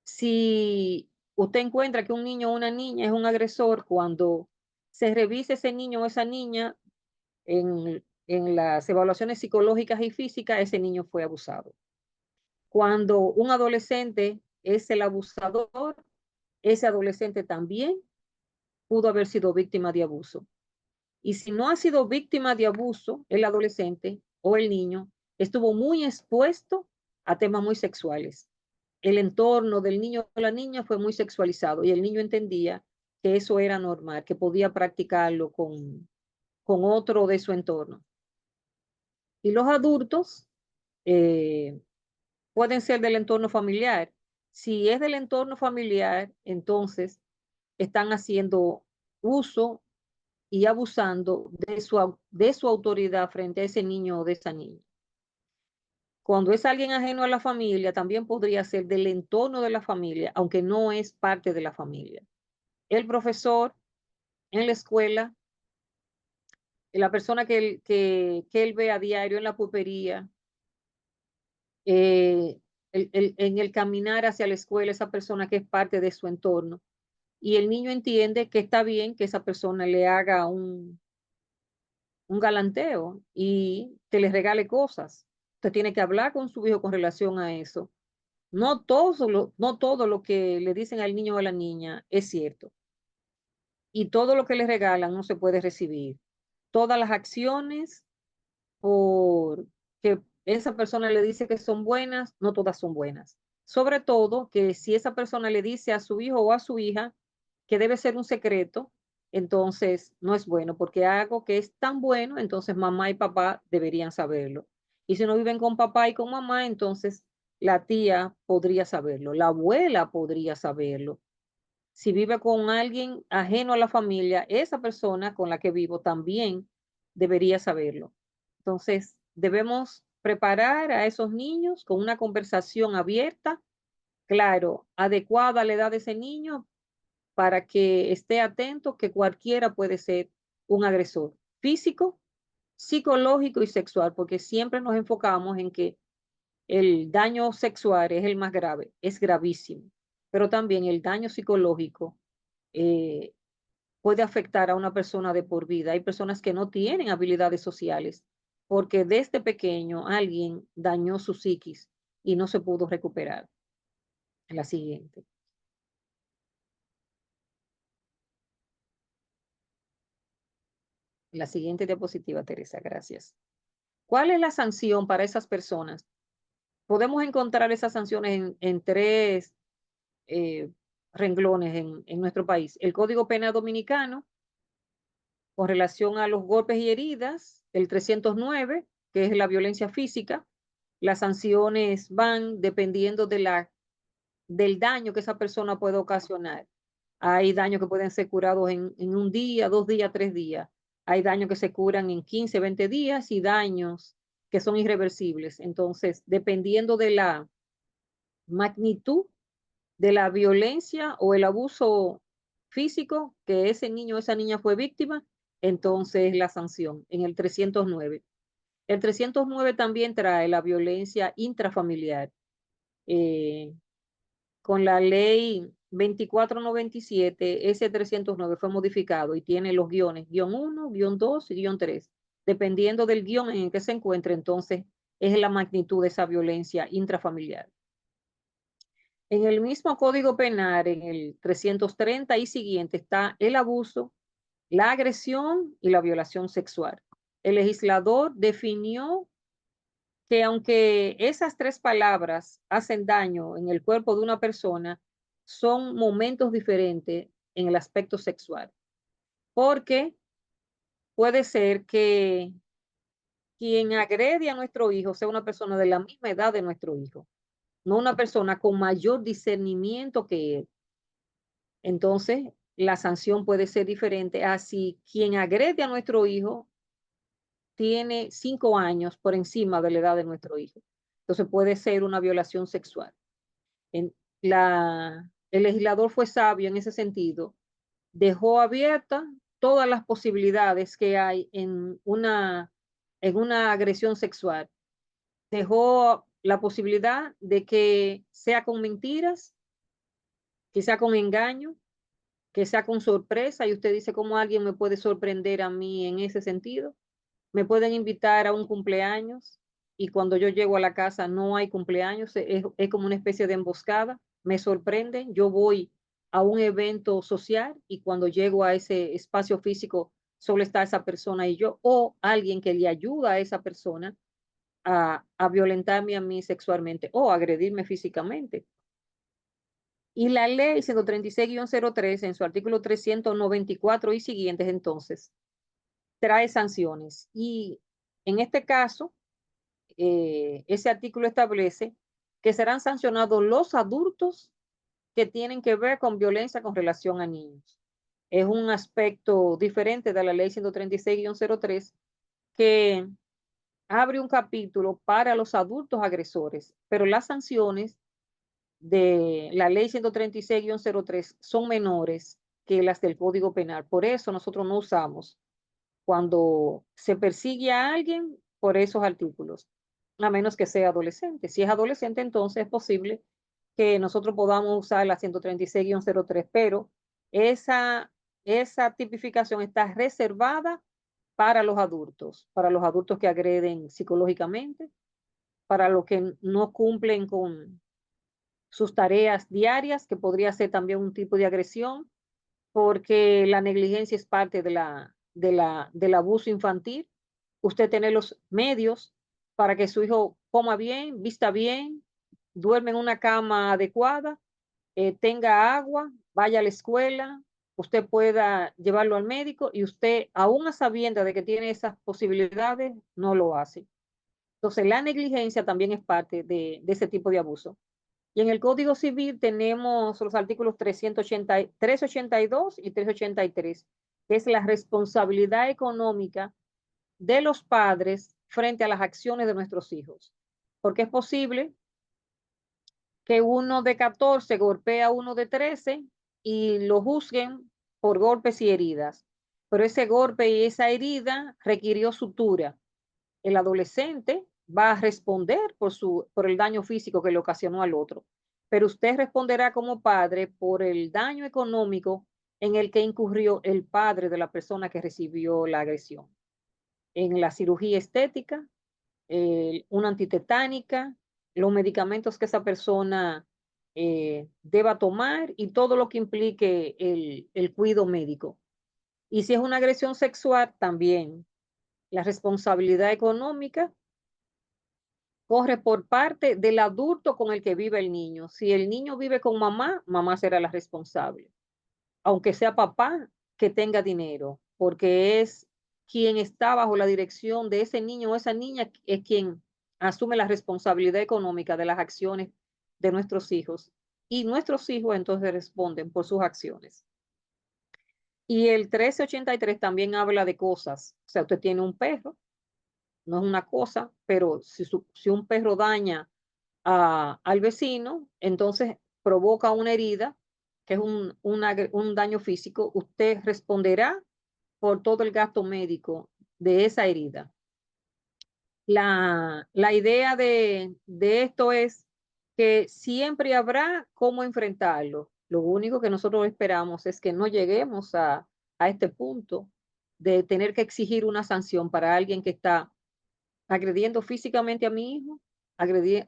si usted encuentra que un niño o una niña es un agresor, cuando se revise ese niño o esa niña en las evaluaciones psicológicas y físicas, ese niño fue abusado. Cuando un adolescente es el abusador, ese adolescente también pudo haber sido víctima de abuso. Y si no ha sido víctima de abuso, el adolescente o el niño estuvo muy expuesto a temas muy sexuales. El entorno del niño o la niña fue muy sexualizado y el niño entendía que eso era normal, que podía practicarlo con otro de su entorno. Y los adultos eh, pueden ser del entorno familiar. Si es del entorno familiar, entonces están haciendo uso y abusando de su autoridad frente a ese niño o de esa niña. Cuando es alguien ajeno a la familia, también podría ser del entorno de la familia, aunque no es parte de la familia. El profesor en la escuela, la persona que él ve a diario en la pulpería, eh, en el caminar hacia la escuela, esa persona que es parte de su entorno. Y el niño entiende que está bien que esa persona le haga un galanteo y que les regale cosas. Usted tiene que hablar con su hijo con relación a eso. No todo lo que le dicen al niño o a la niña es cierto. Y todo lo que le regalan no se puede recibir. Todas las acciones por que esa persona le dice que son buenas, no todas son buenas. Sobre todo que si esa persona le dice a su hijo o a su hija que debe ser un secreto, entonces no es bueno, porque algo que es tan bueno, entonces mamá y papá deberían saberlo. Y si no viven con papá y con mamá, entonces la tía podría saberlo, la abuela podría saberlo. Si vive con alguien ajeno a la familia, esa persona con la que vivo también debería saberlo. Entonces, debemos preparar a esos niños con una conversación abierta, claro, adecuada a la edad de ese niño para que esté atento que cualquiera puede ser un agresor físico, psicológico y sexual, porque siempre nos enfocamos en que el daño sexual es el más grave, es gravísimo, pero también el daño psicológico eh, puede afectar a una persona de por vida. Hay personas que no tienen habilidades sociales porque desde pequeño alguien dañó su psiquis y no se pudo recuperar. La siguiente. La siguiente diapositiva, Teresa, gracias. ¿Cuál es la sanción para esas personas? Podemos encontrar esas sanciones en tres eh, renglones en nuestro país. El Código Penal Dominicano, con relación a los golpes y heridas, el 309, que es la violencia física. Las sanciones van dependiendo del daño que esa persona puede ocasionar. Hay daños que pueden ser curados en un día, 2 días, 3 días. Hay daños que se curan en 15, 20 días y daños que son irreversibles. Entonces, dependiendo de la magnitud de la violencia o el abuso físico que ese niño o esa niña fue víctima, entonces la sanción en el 309. El 309 también trae la violencia intrafamiliar. Eh, con la ley 2497, ese 309 fue modificado y tiene los guiones, guión 1, guión 2 y guión 3. Dependiendo del guión en el que se encuentre, entonces es la magnitud de esa violencia intrafamiliar. En el mismo Código Penal, en el 330 y siguiente, está el abuso, la agresión y la violación sexual. El legislador definió que aunque esas tres palabras hacen daño en el cuerpo de una persona, son momentos diferentes en el aspecto sexual. Porque puede ser que quien agrede a nuestro hijo sea una persona de la misma edad de nuestro hijo, no una persona con mayor discernimiento que él. Entonces, la sanción puede ser diferente. Así, quien agrede a nuestro hijo tiene 5 años por encima de la edad de nuestro hijo. Entonces, puede ser una violación sexual. El legislador fue sabio en ese sentido. Dejó abiertas todas las posibilidades que hay en una agresión sexual. Dejó la posibilidad de que sea con mentiras, que sea con engaño, que sea con sorpresa, y usted dice, ¿cómo alguien me puede sorprender a mí en ese sentido? Me pueden invitar a un cumpleaños y cuando yo llego a la casa no hay cumpleaños, es como una especie de emboscada, me sorprenden, yo voy a un evento social y cuando llego a ese espacio físico solo está esa persona y yo, o alguien que le ayuda a esa persona a violentarme a mí sexualmente o agredirme físicamente. Y la ley 136-03 en su artículo 394 y siguientes entonces trae sanciones. Y en este caso, ese artículo establece que serán sancionados los adultos que tienen que ver con violencia con relación a niños. Es un aspecto diferente de la ley 136-03 que abre un capítulo para los adultos agresores, pero las sanciones de la ley 136-03 son menores que las del Código Penal. Por eso nosotros no usamos cuando se persigue a alguien por esos artículos, a menos que sea adolescente. Si es adolescente, entonces es posible que nosotros podamos usar la 136-03, pero esa tipificación está reservada para los adultos que agreden psicológicamente, para los que no cumplen con sus tareas diarias, que podría ser también un tipo de agresión, porque la negligencia es parte del abuso infantil. Usted tiene los medios para que su hijo coma bien, vista bien, duerme en una cama adecuada, tenga agua, vaya a la escuela, usted pueda llevarlo al médico y usted, aún a sabiendas de que tiene esas posibilidades, no lo hace. Entonces, la negligencia también es parte de ese tipo de abuso. Y en el Código Civil tenemos los artículos 382 y 383, que es la responsabilidad económica de los padres frente a las acciones de nuestros hijos. Porque es posible que uno de 14 golpee a uno de 13 y lo juzguen por golpes y heridas. Pero ese golpe y esa herida requirió sutura. El adolescente va a responder por el daño físico que le ocasionó al otro. Pero usted responderá como padre por el daño económico en el que incurrió el padre de la persona que recibió la agresión. En la cirugía estética, una antitetánica, los medicamentos que esa persona deba tomar y todo lo que implique el cuidado médico. Y si es una agresión sexual, también la responsabilidad económica corre por parte del adulto con el que vive el niño. Si el niño vive con mamá, mamá será la responsable, aunque sea papá que tenga dinero, porque es quien está bajo la dirección de ese niño o esa niña, es quien asume la responsabilidad económica de las acciones de nuestros hijos. Y nuestros hijos entonces responden por sus acciones. Y el 1383 también habla de cosas. O sea, usted tiene un perro, no es una cosa, pero si un perro daña al vecino, entonces provoca una herida, que es un daño físico, usted responderá por todo el gasto médico de esa herida. La idea de esto es que siempre habrá cómo enfrentarlo. Lo único que nosotros esperamos es que no lleguemos a este punto de tener que exigir una sanción para alguien que está agrediendo físicamente a mi hijo,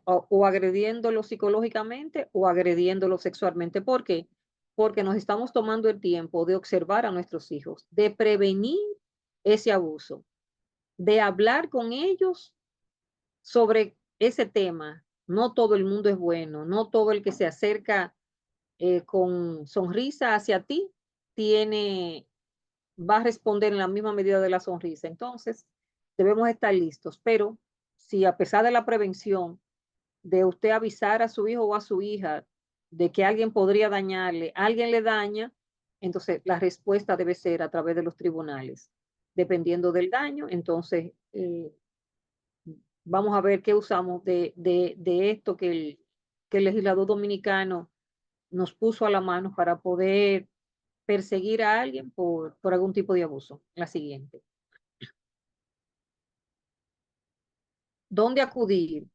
o agrediéndolo psicológicamente o agrediéndolo sexualmente. ¿Por qué? Porque nos estamos tomando el tiempo de observar a nuestros hijos, de prevenir ese abuso, de hablar con ellos sobre ese tema. No todo el mundo es bueno, no todo el que se acerca con sonrisa hacia ti tiene, va a responder en la misma medida de la sonrisa. Entonces, debemos estar listos, pero si a pesar de la prevención, de usted avisar a su hijo o a su hija de que alguien podría dañarle, alguien le daña, entonces la respuesta debe ser a través de los tribunales. Dependiendo del daño, entonces vamos a ver qué usamos de esto que el legislador dominicano nos puso a la mano para poder perseguir a alguien por algún tipo de abuso. La siguiente. ¿Dónde acudir?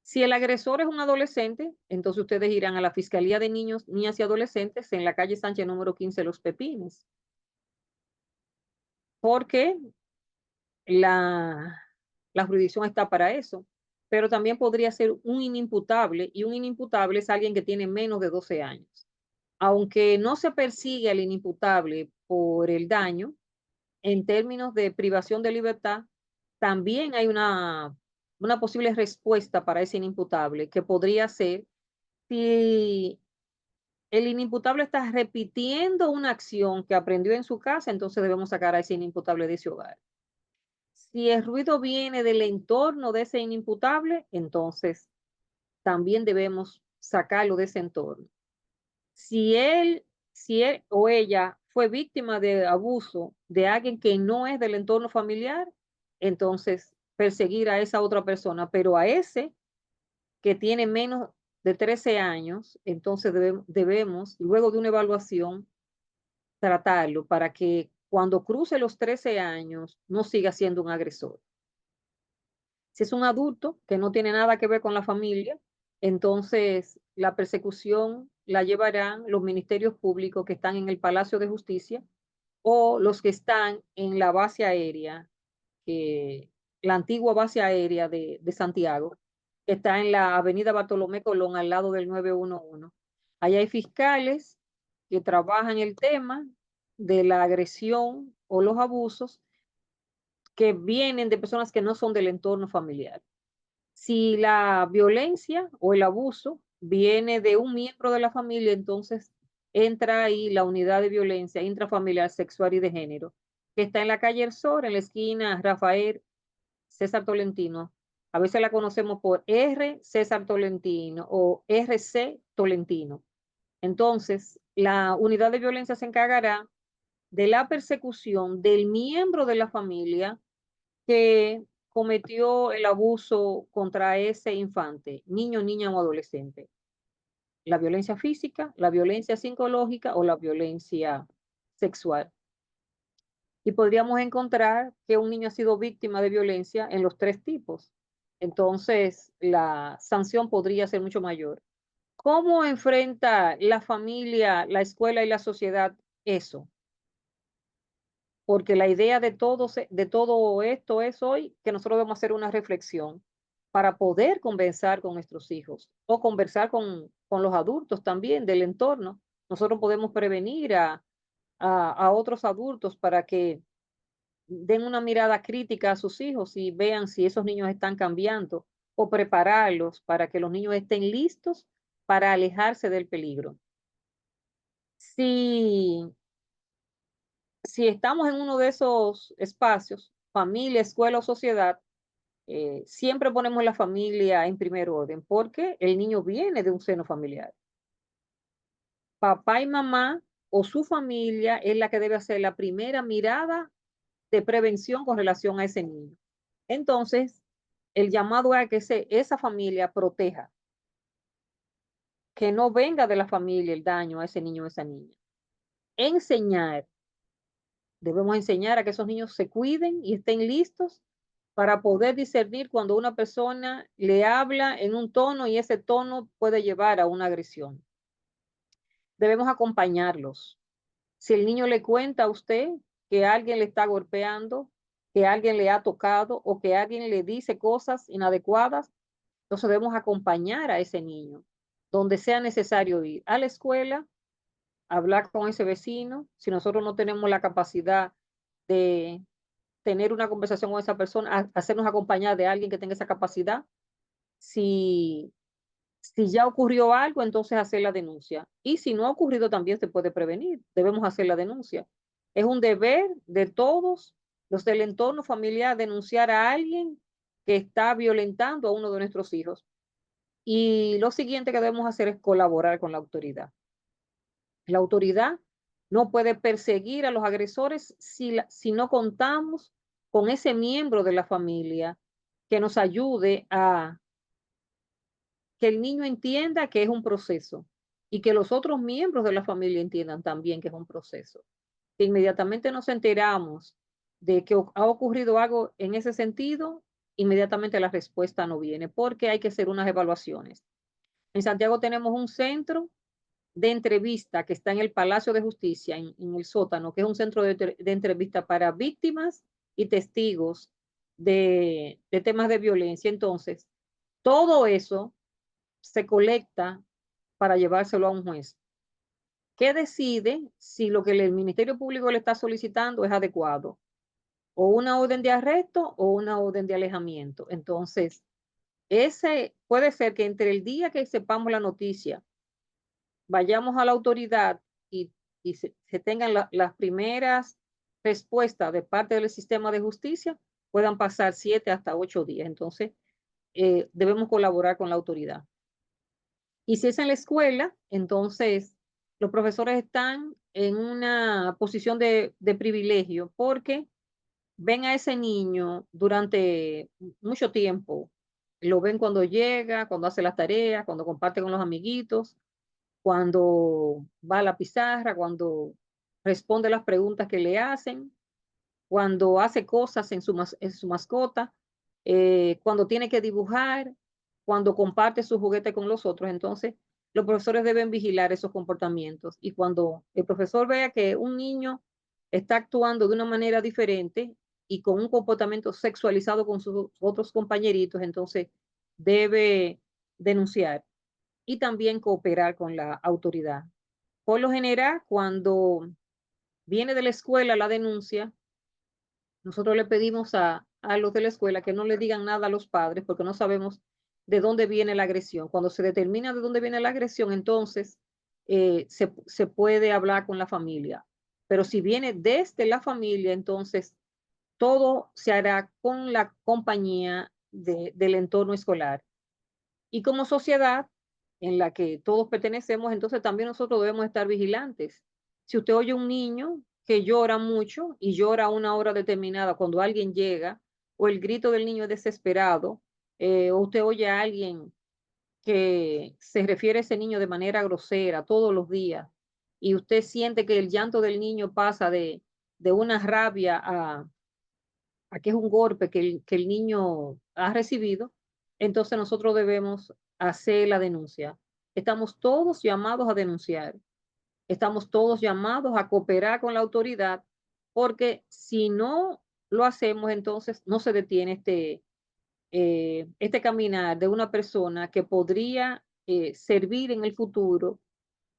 Si el agresor es un adolescente, entonces ustedes irán a la Fiscalía de Niños, Niñas y Adolescentes en la calle Sánchez número 15 Los Pepines, porque la, la jurisdicción está para eso. Pero también podría ser un inimputable, y un inimputable es alguien que tiene menos de 12 años. aunque no se persigue al inimputable por el daño, en términos de privación de libertad, también hay una posible respuesta para ese inimputable, que podría ser si el inimputable está repitiendo una acción que aprendió en su casa, entonces debemos sacar a ese inimputable de ese hogar. Si el ruido viene del entorno de ese inimputable, entonces también debemos sacarlo de ese entorno. Si él o ella fue víctima de abuso de alguien que no es del entorno familiar, entonces perseguir a esa otra persona, pero a ese que tiene menos de 13 años, entonces debemos, luego de una evaluación, tratarlo para que cuando cruce los 13 años no siga siendo un agresor. Si es un adulto que no tiene nada que ver con la familia, entonces la persecución la llevarán los ministerios públicos que están en el Palacio de Justicia o los que están en la base aérea, la antigua base aérea de Santiago, que está en la avenida Bartolomé Colón, al lado del 911. Allá hay fiscales que trabajan el tema de la agresión o los abusos que vienen de personas que no son del entorno familiar. Si la violencia o el abuso viene de un miembro de la familia, entonces entra ahí la unidad de violencia intrafamiliar, sexual y de género, que está en la calle El Sol, en la esquina Rafael César Tolentino. A veces la conocemos por R. César Tolentino o RC Tolentino. Entonces, la unidad de violencia se encargará de la persecución del miembro de la familia que cometió el abuso contra ese infante, niño, niña o adolescente. La violencia física, la violencia psicológica o la violencia sexual. Y podríamos encontrar que un niño ha sido víctima de violencia en los tres tipos. Entonces, la sanción podría ser mucho mayor. ¿Cómo enfrenta la familia, la escuela y la sociedad eso? Porque la idea de todo esto es hoy que nosotros debemos hacer una reflexión para poder conversar con nuestros hijos o conversar con los adultos también del entorno. Nosotros podemos prevenir a otros adultos para que den una mirada crítica a sus hijos y vean si esos niños están cambiando o prepararlos para que los niños estén listos para alejarse del peligro. Si si estamos en uno de esos espacios, familia, escuela o sociedad, siempre ponemos la familia en primer orden, porque el niño viene de un seno familiar. Papá y mamá o su familia es la que debe hacer la primera mirada de prevención con relación a ese niño. Entonces, el llamado es a que esa familia proteja, que no venga de la familia el daño a ese niño o esa niña. Enseñar, debemos enseñar a que esos niños se cuiden y estén listos para poder discernir cuando una persona le habla en un tono y ese tono puede llevar a una agresión. Debemos acompañarlos. Si el niño le cuenta a usted que alguien le está golpeando, que alguien le ha tocado o que alguien le dice cosas inadecuadas, entonces debemos acompañar a ese niño donde sea necesario ir a la escuela, hablar con ese vecino. Si nosotros no tenemos la capacidad de tener una conversación con esa persona, hacernos acompañar de alguien que tenga esa capacidad. Si, si ya ocurrió algo, entonces hacer la denuncia. Y si no ha ocurrido, también se puede prevenir. Debemos hacer la denuncia. Es un deber de todos los del entorno familiar denunciar a alguien que está violentando a uno de nuestros hijos. Y lo siguiente que debemos hacer es colaborar con la autoridad. La autoridad no puede perseguir a los agresores si no contamos con ese miembro de la familia que nos ayude a que el niño entienda que es un proceso y que los otros miembros de la familia entiendan también que es un proceso. Que inmediatamente nos enteramos de que ha ocurrido algo en ese sentido, inmediatamente la respuesta no viene porque hay que hacer unas evaluaciones. En Santiago tenemos un centro de entrevista que está en el Palacio de Justicia, en el sótano, que es un centro de entrevista para víctimas y testigos de temas de violencia. Entonces, todo eso se colecta para llevárselo a un juez. que decide si lo que el Ministerio Público le está solicitando es adecuado, o una orden de arresto o una orden de alejamiento. Entonces, ese puede ser que entre el día que sepamos la noticia, vayamos a la autoridad y se tengan las primeras respuestas de parte del sistema de justicia, puedan pasar 7 hasta 8 días. Entonces, debemos colaborar con la autoridad. Y si es en la escuela, entonces los profesores están en una posición de privilegio porque ven a ese niño durante mucho tiempo. Lo ven cuando llega, cuando hace las tareas, cuando comparte con los amiguitos, cuando va a la pizarra, cuando responde las preguntas que le hacen, cuando hace cosas en su mascota, cuando tiene que dibujar, cuando comparte su juguete con los otros. Entonces, los profesores deben vigilar esos comportamientos. Y cuando el profesor vea que un niño está actuando de una manera diferente y con un comportamiento sexualizado con sus otros compañeritos, entonces debe denunciar y también cooperar con la autoridad. Por lo general, cuando viene de la escuela la denuncia, nosotros le pedimos a los de la escuela que no le digan nada a los padres porque no sabemos de dónde viene la agresión. Cuando se determina de dónde viene la agresión, entonces se puede hablar con la familia. Pero si viene desde la familia, entonces todo se hará con la compañía del entorno escolar. Y como sociedad en la que todos pertenecemos, entonces también nosotros debemos estar vigilantes. Si usted oye un niño que llora mucho y llora a una hora determinada cuando alguien llega, o el grito del niño es desesperado, o usted oye a alguien que se refiere a ese niño de manera grosera todos los días, y usted siente que el llanto del niño pasa de una rabia a que es un golpe que el niño ha recibido, entonces nosotros debemos hacer la denuncia. Estamos todos llamados a denunciar, estamos todos llamados a cooperar con la autoridad, porque si no lo hacemos, entonces no se detiene este caminar de una persona que podría servir en el futuro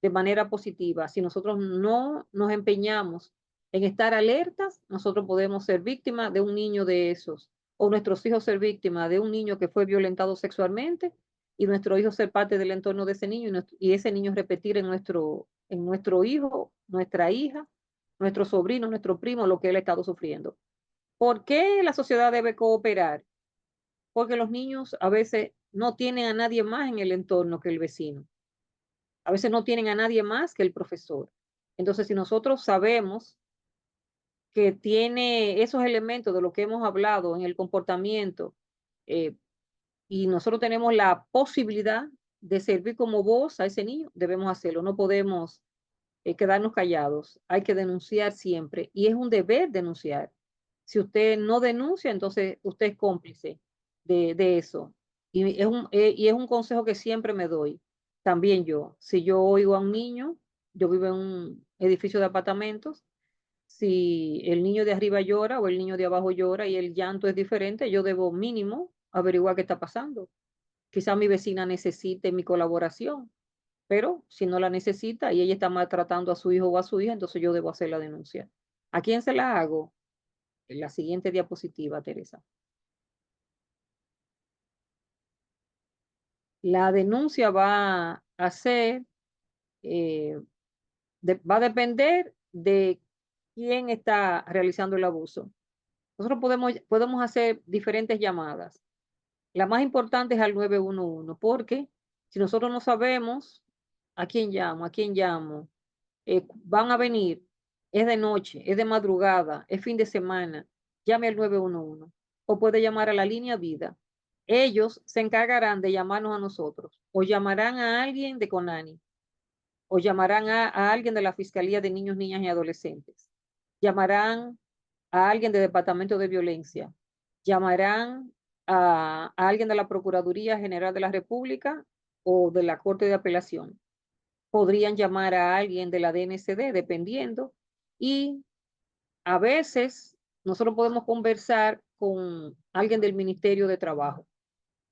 de manera positiva. Si nosotros no nos empeñamos en estar alertas, nosotros podemos ser víctimas de un niño de esos, o nuestros hijos ser víctimas de un niño que fue violentado sexualmente, y nuestro hijo ser parte del entorno de ese niño, y ese niño repetir en nuestro hijo, nuestra hija, nuestro sobrino, nuestro primo, lo que él ha estado sufriendo. ¿Por qué la sociedad debe cooperar? Porque los niños a veces no tienen a nadie más en el entorno que el vecino. A veces no tienen a nadie más que el profesor. Entonces, si nosotros sabemos que tiene esos elementos de lo que hemos hablado en el comportamiento, eh, y nosotros tenemos la posibilidad de servir como voz a ese niño, debemos hacerlo. No podemos quedarnos callados. Hay que denunciar siempre y es un deber denunciar. Si usted no denuncia, entonces usted es cómplice de eso. Y es un consejo que siempre me doy. También yo, si yo oigo a un niño, yo vivo en un edificio de apartamentos, si el niño de arriba llora o el niño de abajo llora y el llanto es diferente, yo debo mínimo averiguar qué está pasando. Quizá mi vecina necesite mi colaboración, pero si no la necesita y ella está maltratando a su hijo o a su hija, entonces yo debo hacer la denuncia. ¿A quién se la hago? En la siguiente diapositiva, Teresa. La denuncia va a ser, eh, va a depender de quién está realizando el abuso. Nosotros podemos hacer diferentes llamadas. La más importante es al 911, porque si nosotros no sabemos a quién llamo, van a venir, es de noche, es de madrugada, es fin de semana, llame al 911 o puede llamar a la línea vida. Ellos se encargarán de llamarnos a nosotros o llamarán a alguien de Conani o llamarán a alguien de la Fiscalía de Niños, Niñas y Adolescentes. Llamarán a alguien del Departamento de Violencia. Llamarán a alguien de la Procuraduría General de la República o de la Corte de Apelación. Podrían llamar a alguien de la DNCD, dependiendo, y a veces nosotros podemos conversar con alguien del Ministerio de Trabajo,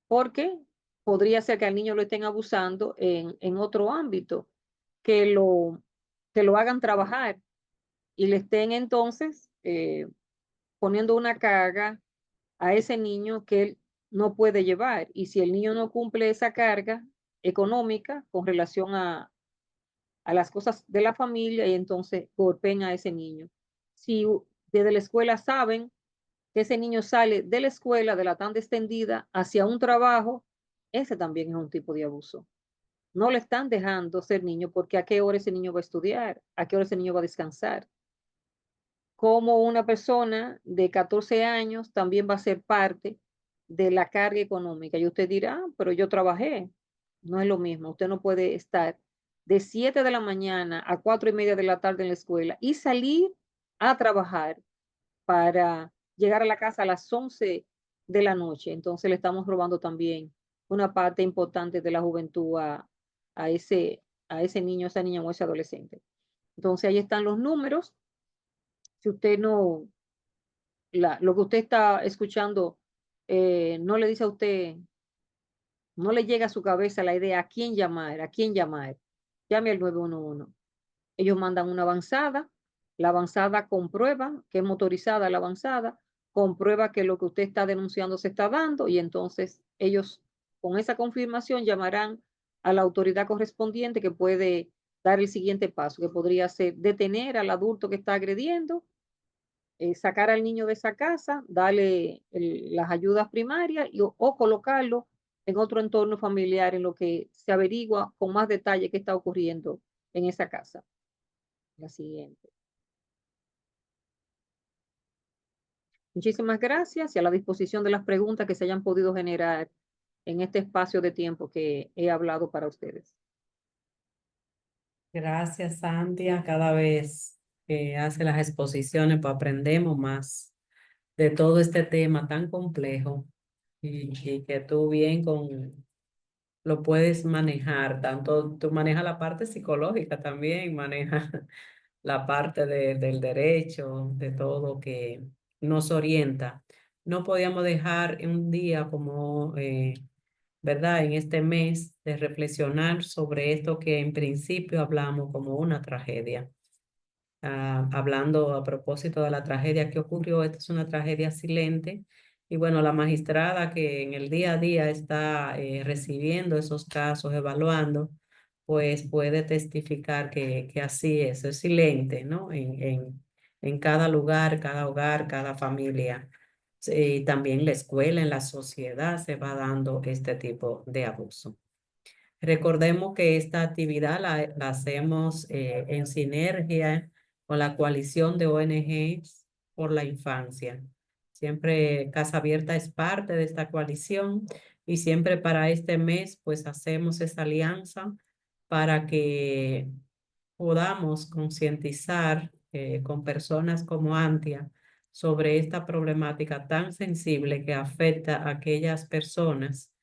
porque podría ser que al niño lo estén abusando en otro ámbito, que que lo hagan trabajar y le estén entonces poniendo una carga a ese niño que él no puede llevar. Y si el niño no cumple esa carga económica con relación a las cosas de la familia, y entonces golpeen a ese niño. Si desde la escuela saben que ese niño sale de la escuela, de la tanda extendida, hacia un trabajo, ese también es un tipo de abuso. No le están dejando ser niño porque a qué hora ese niño va a estudiar, a qué hora ese niño va a descansar. Como una persona de 14 años también va a ser parte de la carga económica. Y usted dirá, "Ah, pero yo trabajé". No es lo mismo. Usted no puede estar de 7 de la mañana a 4:30 de la tarde en la escuela y salir a trabajar para llegar a la casa a las 11 de la noche. Entonces le estamos robando también una parte importante de la juventud a ese, a ese niño, esa niña o ese adolescente. Entonces ahí están los números. Si usted no, lo que usted está escuchando no le dice a usted, no le llega a su cabeza la idea a quién llamar, a quién llamar, llame al 911. Ellos mandan una avanzada, la avanzada comprueba que es motorizada la avanzada, comprueba que lo que usted está denunciando se está dando y entonces ellos con esa confirmación llamarán a la autoridad correspondiente que puede dar el siguiente paso, que podría ser detener al adulto que está agrediendo, sacar al niño de esa casa, darle las ayudas primarias o colocarlo en otro entorno familiar en lo que se averigua con más detalle qué está ocurriendo en esa casa. La siguiente. Muchísimas gracias y a la disposición de las preguntas que se hayan podido generar en este espacio de tiempo que he hablado para ustedes. Gracias, Santia. Cada vez que hace las exposiciones, pues aprendemos más de todo este tema tan complejo y que tú bien lo puedes manejar. Tanto tú manejas la parte psicológica también, manejas la parte del derecho, de todo que nos orienta. No podíamos dejar un día como, ¿verdad? En este mes de reflexionar sobre esto que en principio hablamos como una tragedia. Hablando a propósito de la tragedia que ocurrió, esta es una tragedia silente. Y bueno, la magistrada que en el día a día está recibiendo esos casos, evaluando, pues puede testificar que así es silente, ¿no? En cada lugar, cada hogar, cada familia. También la escuela, en la sociedad se va dando este tipo de abuso. Recordemos que esta actividad la hacemos en sinergia con la coalición de ONGs por la infancia. Siempre Casa Abierta es parte de esta coalición y siempre para este mes pues hacemos esa alianza para que podamos concientizar con personas como Antia sobre esta problemática tan sensible que afecta a aquellas personas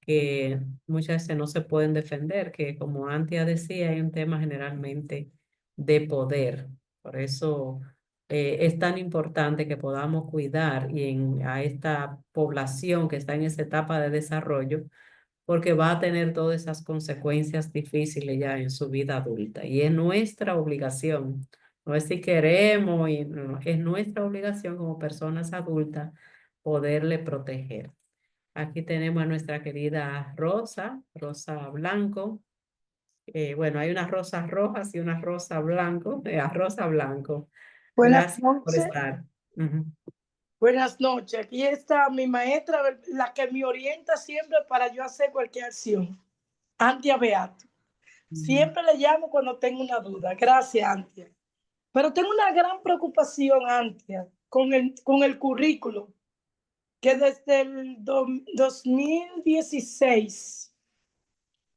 que muchas veces no se pueden defender, que como Antia decía, hay un tema generalmente de poder. Por eso es tan importante que podamos cuidar a esta población que está en esa etapa de desarrollo, porque va a tener todas esas consecuencias difíciles ya en su vida adulta. Y es nuestra obligación, no es si queremos, no, es nuestra obligación como personas adultas poderle proteger. Aquí tenemos a nuestra querida Rosa, Rosa Blanco. Bueno, hay unas rosas rojas y una rosa blanco, Rosa Blanco. Buenas Gracias por noches. estar. Ujú. Buenas noches. Aquí está mi maestra, la que me orienta siempre para yo hacer cualquier acción. Antia Beato. Ujú. Siempre le llamo cuando tengo una duda. Gracias, Antia. Pero tengo una gran preocupación, Antia, con el currículo, que desde el 2016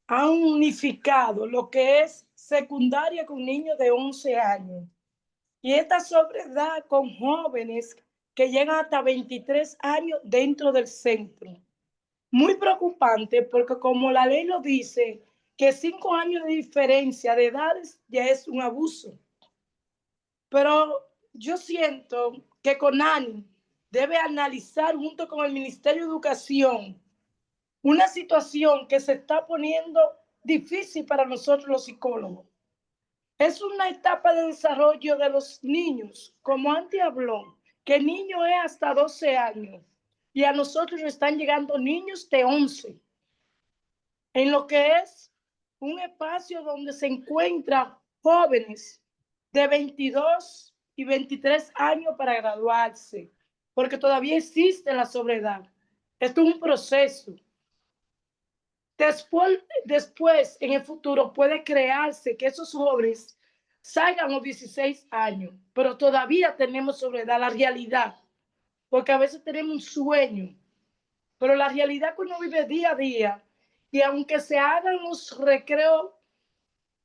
han unificado lo que es secundaria con niños de 11 años. Y esta sobriedad con jóvenes que llegan hasta 23 años dentro del centro. Muy preocupante porque como la ley lo dice, que 5 años de diferencia de edades ya es un abuso. Pero yo siento que CONANI debe analizar junto con el Ministerio de Educación una situación que se está poniendo difícil para nosotros los psicólogos. Es una etapa de desarrollo de los niños, como antes habló, que el niño es hasta 12 años y a nosotros nos están llegando niños de 11, en lo que es un espacio donde se encuentran jóvenes de 22 y 23 años para graduarse, porque todavía existe la sobriedad. Esto es un proceso. Después, en el futuro, puede crearse que esos jóvenes salgan a los 16 años, pero todavía tenemos sobriedad, la realidad, porque a veces tenemos un sueño, pero la realidad que uno vive día a día, y aunque se hagan los recreos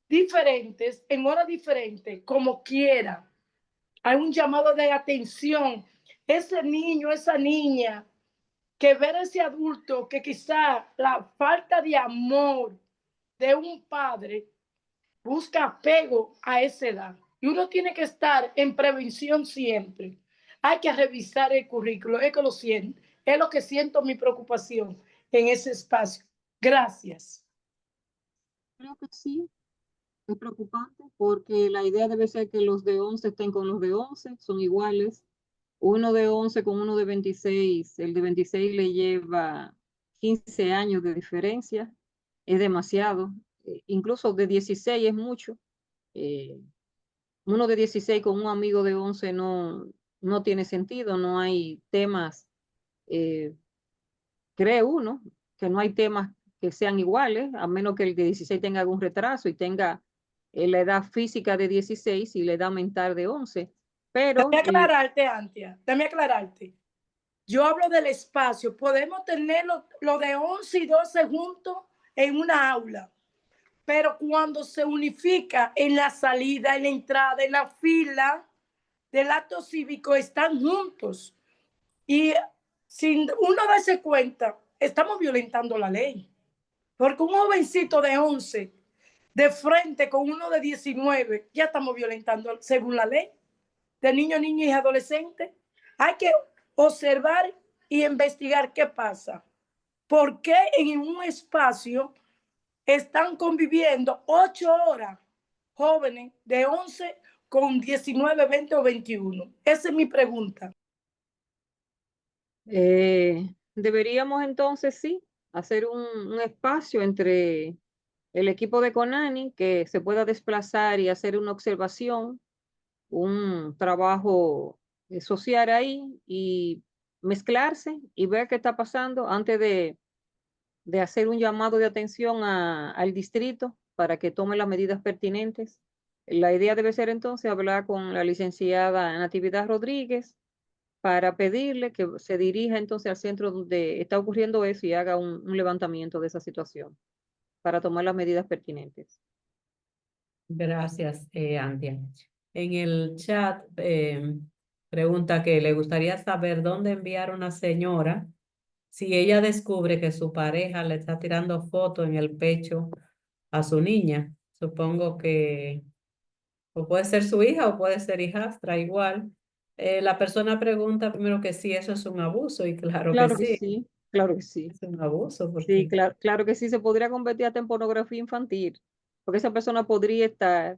diferentes, en horas diferentes, como quiera, hay un llamado de atención. Ese niño, esa niña, que ver a ese adulto que quizá la falta de amor de un padre busca apego a esa edad. Y uno tiene que estar en prevención siempre. Hay que revisar el currículo. Es que lo siento. Es lo que siento mi preocupación en ese espacio. Gracias. Creo que sí, es preocupante porque la idea debe ser que los de 11 estén con los de 11, son iguales. Uno de 11 con uno de 26, el de 26 le lleva 15 años de diferencia, es demasiado. Incluso de 16 es mucho. Eh, Uno de 16 con un amigo de 11 no tiene sentido, no hay temas, eh, cree uno, que no hay temas que sean iguales, a menos que el de 16 tenga algún retraso y tenga la edad física de 16 y la edad mental de 11. Pero Déjame aclararte, Antia. Déjame aclararte. Yo hablo del espacio. Podemos tener lo de 11 y 12 juntos en una aula. Pero cuando se unifica en la salida, en la entrada, en la fila del acto cívico, están juntos. Y sin uno darse cuenta, estamos violentando la ley. Porque un jovencito de 11 de frente con uno de 19, ya estamos violentando según la ley de niños, niñas y adolescentes. Hay que observar y investigar qué pasa. ¿Por qué en un espacio están conviviendo 8 horas jóvenes de 11 con 19, 20 o 21? Esa es mi pregunta. deberíamos entonces sí hacer un espacio entre el equipo de Conani que se pueda desplazar y hacer una observación, un trabajo social ahí y mezclarse y ver qué está pasando antes de hacer un llamado de atención al distrito para que tome las medidas pertinentes. La idea debe ser entonces hablar con la licenciada Natividad Rodríguez para pedirle que se dirija entonces al centro donde está ocurriendo eso y haga un levantamiento de esa situación para tomar las medidas pertinentes. Gracias, Antia. En el chat pregunta que le gustaría saber dónde enviar una señora si ella descubre que su pareja le está tirando fotos en el pecho a su niña. Supongo que o puede ser su hija o puede ser hijastra igual. La persona pregunta primero que si eso es un abuso y claro que Claro que sí, sí, claro que sí. es un abuso Sí, porque claro, claro que sí, se podría convertir hasta en pornografía infantil, porque esa persona podría estar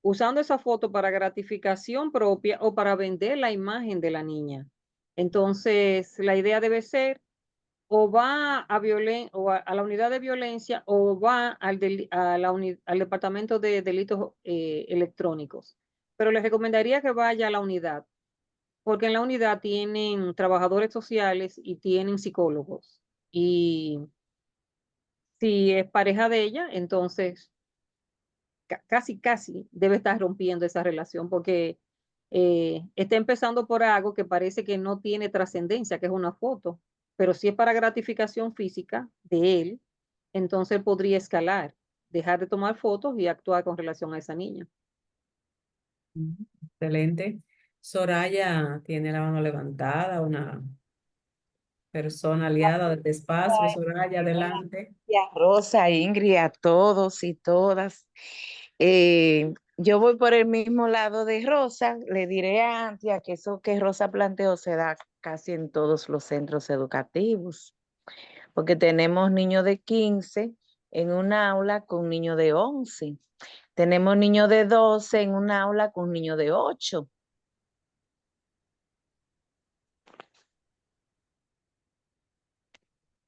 usando esa foto para gratificación propia o para vender la imagen de la niña. Entonces, la idea debe ser o va a la unidad de violencia o va al departamento de delitos electrónicos. Pero les recomendaría que vaya a la unidad, porque en la unidad tienen trabajadores sociales y tienen psicólogos. Y si es pareja de ella, entonces casi debe estar rompiendo esa relación porque está empezando por algo que parece que no tiene trascendencia, que es una foto, pero si es para gratificación física de él, entonces él podría escalar, dejar de tomar fotos y actuar con relación a esa niña. excelente. Soraya tiene la mano levantada, una persona aliada del espacio. Soraya, Hola, adelante. y a Rosa, Ingrid, a todos y todas. Yo voy por el mismo lado de Rosa. Le diré a Antia que eso que Rosa planteó se da casi en todos los centros educativos, porque tenemos niños de 15 en un aula con niños de 11. Tenemos niños de 12 en un aula con un niño de 8.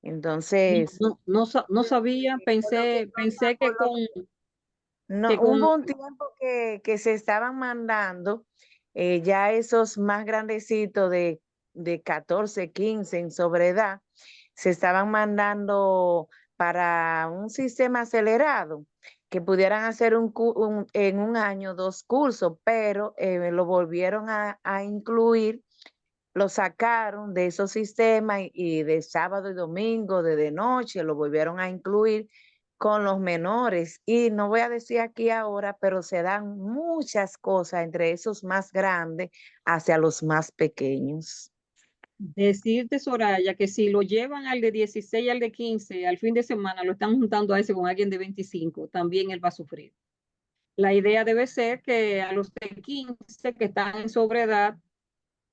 Entonces, No sabía, pensé no, que con hubo un tiempo que se estaban mandando ya esos más grandecitos de 14, 15 en sobredad, se estaban mandando para un sistema acelerado, que pudieran hacer en un año 2 cursos, pero lo volvieron a incluir, lo sacaron de esos sistemas y de sábado y domingo, de noche, lo volvieron a incluir con los menores. Y no voy a decir aquí ahora, pero se dan muchas cosas entre esos más grandes hacia los más pequeños. decirte, Soraya, que si lo llevan al de 16 y al de 15, al fin de semana lo están juntando a ese con alguien de 25, también él va a sufrir. La idea debe ser que a los de 15 que están en sobredad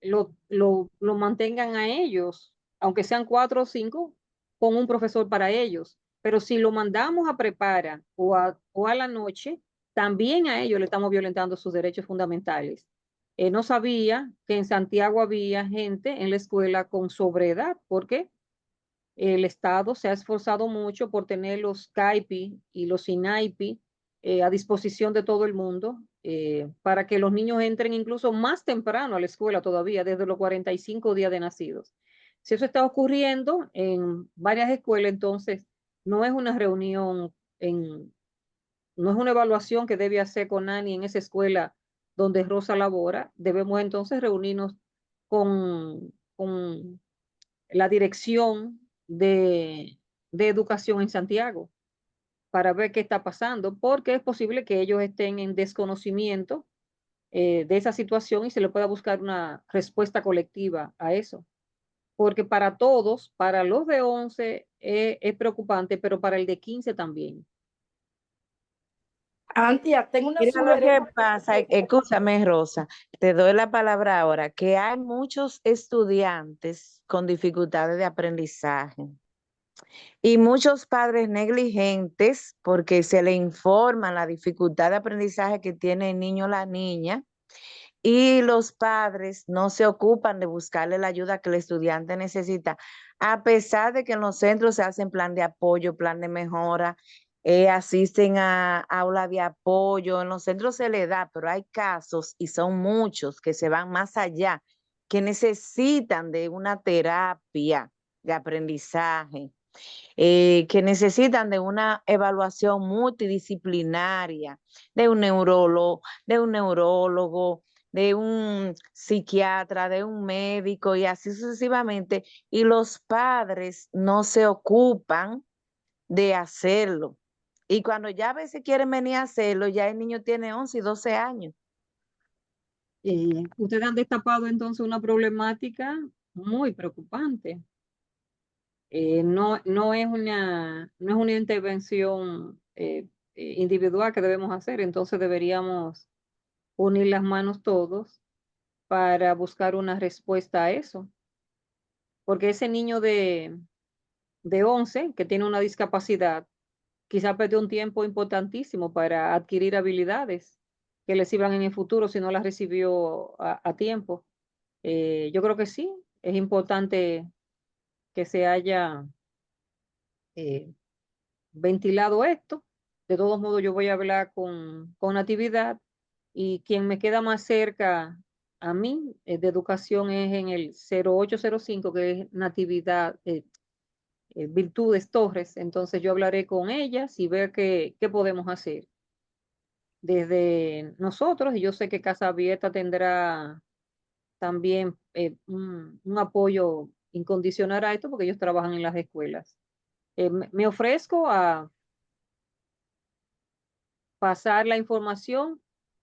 lo mantengan a ellos, aunque sean 4 o 5, con un profesor para ellos. Pero si lo mandamos a prepara o a la noche, también a ellos le estamos violentando sus derechos fundamentales. No sabía que en Santiago había gente en la escuela con sobredad, porque el Estado se ha esforzado mucho por tener los CAIPI y los INAIPI a disposición de todo el mundo para que los niños entren incluso más temprano a la escuela todavía, desde los 45 días de nacidos. Si eso está ocurriendo en varias escuelas, entonces no es una reunión, no es una evaluación que debe hacer Conani en esa escuela donde Rosa labora. Debemos entonces reunirnos con la dirección de educación en Santiago para ver qué está pasando, porque es posible que ellos estén en desconocimiento de esa situación y se le pueda buscar una respuesta colectiva a eso. Porque para todos, para los de 11 es preocupante, pero para el de 15 también. Antia, tengo una Mira lo que sugerencia. pasa, escúchame, Rosa, te doy la palabra ahora, que hay muchos estudiantes con dificultades de aprendizaje y muchos padres negligentes porque se le informa la dificultad de aprendizaje que tiene el niño o la niña y los padres no se ocupan de buscarle la ayuda que el estudiante necesita, a pesar de que en los centros se hacen plan de apoyo, plan de mejora, asisten a aula de apoyo, en los centros se le da, pero hay casos y son muchos que se van más allá, que necesitan de una terapia de aprendizaje, que necesitan de una evaluación multidisciplinaria, de un neurólogo, de un psiquiatra, de un médico y así sucesivamente, y los padres no se ocupan de hacerlo. Y cuando ya a veces quieren venir a hacerlo, ya el niño tiene 11 y 12 años. Ustedes han destapado entonces una problemática muy preocupante. No es una intervención individual que debemos hacer, entonces deberíamos unir las manos todos para buscar una respuesta a eso, porque ese niño de 11 que tiene una discapacidad, quizá perdió un tiempo importantísimo para adquirir habilidades que le sirvan en el futuro si no las recibió a tiempo. Yo creo que sí, es importante que se haya eh, ventilado esto. De todos modos, yo voy a hablar con Natividad y quien me queda más cerca a mí de educación es en el 0805, que es Natividad, Virtudes Torres. Entonces yo hablaré con ellas y ver qué podemos hacer desde nosotros. Y yo sé que Casa Abierta tendrá también un apoyo incondicional a esto porque ellos trabajan en las escuelas. Me ofrezco a pasar la información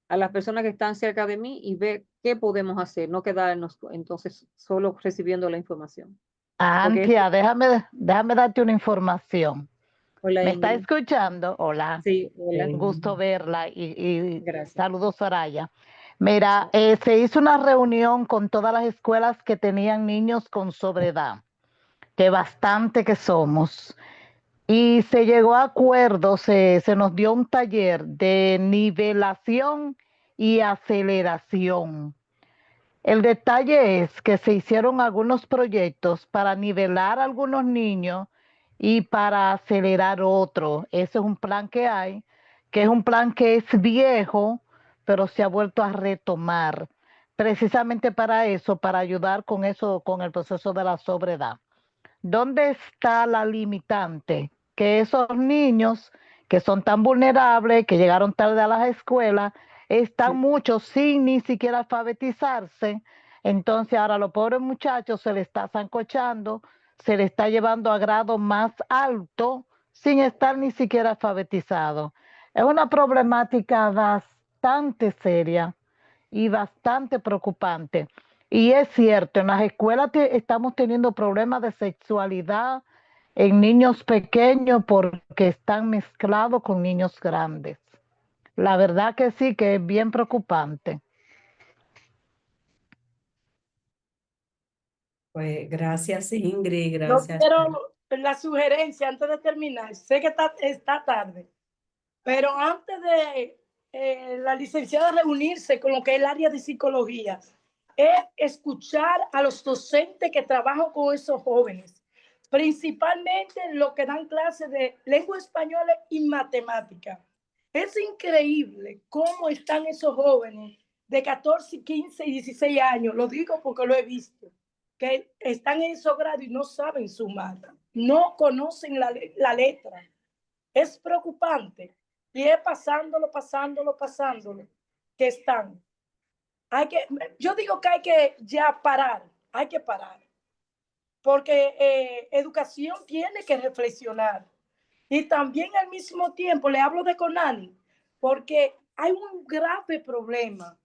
a las personas que están cerca de mí y ver qué podemos hacer, no quedarnos entonces solo recibiendo la información. Porque Antia, déjame darte una información. hola ¿Me está Ingrid. escuchando? Hola, Sí, hola. un gusto verla y Gracias. saludos, Soraya. Mira, se hizo una reunión con todas las escuelas que tenían niños con sobredad, que bastante que somos. y se llegó a acuerdo, se nos dio un taller de nivelación y aceleración. El detalle es que se hicieron algunos proyectos para nivelar a algunos niños y para acelerar otros. Ese es un plan que hay, que es un plan que es viejo, pero se ha vuelto a retomar, precisamente para eso, para ayudar con eso, con el proceso de la sobredad. ¿Dónde está la limitante? Que esos niños que son tan vulnerables, que llegaron tarde a las escuelas, están muchos sin ni siquiera alfabetizarse. Entonces ahora a los pobres muchachos se les está zancochando, se les está llevando a grado más alto sin estar ni siquiera alfabetizados. Es una problemática bastante seria y bastante preocupante. Y es cierto, en las escuelas estamos teniendo problemas de sexualidad en niños pequeños porque están mezclados con niños grandes. La verdad que sí, que es bien preocupante. Pues gracias Ingrid, No gracias. quiero la sugerencia antes de terminar. Sé que está tarde, pero antes de la licenciada reunirse con lo que es el área de psicología, es escuchar a los docentes que trabajan con esos jóvenes, principalmente los que dan clases de lengua española y matemática. Es increíble cómo están esos jóvenes de 14, 15 y 16 años, lo digo porque lo he visto, que están en esos grados y no saben sumar, no conocen la letra. Es preocupante y es pasándolo, que están. Yo digo que hay que ya parar, hay que parar, porque educación tiene que reflexionar. Y también al mismo tiempo le hablo de Conani, porque hay un grave problema.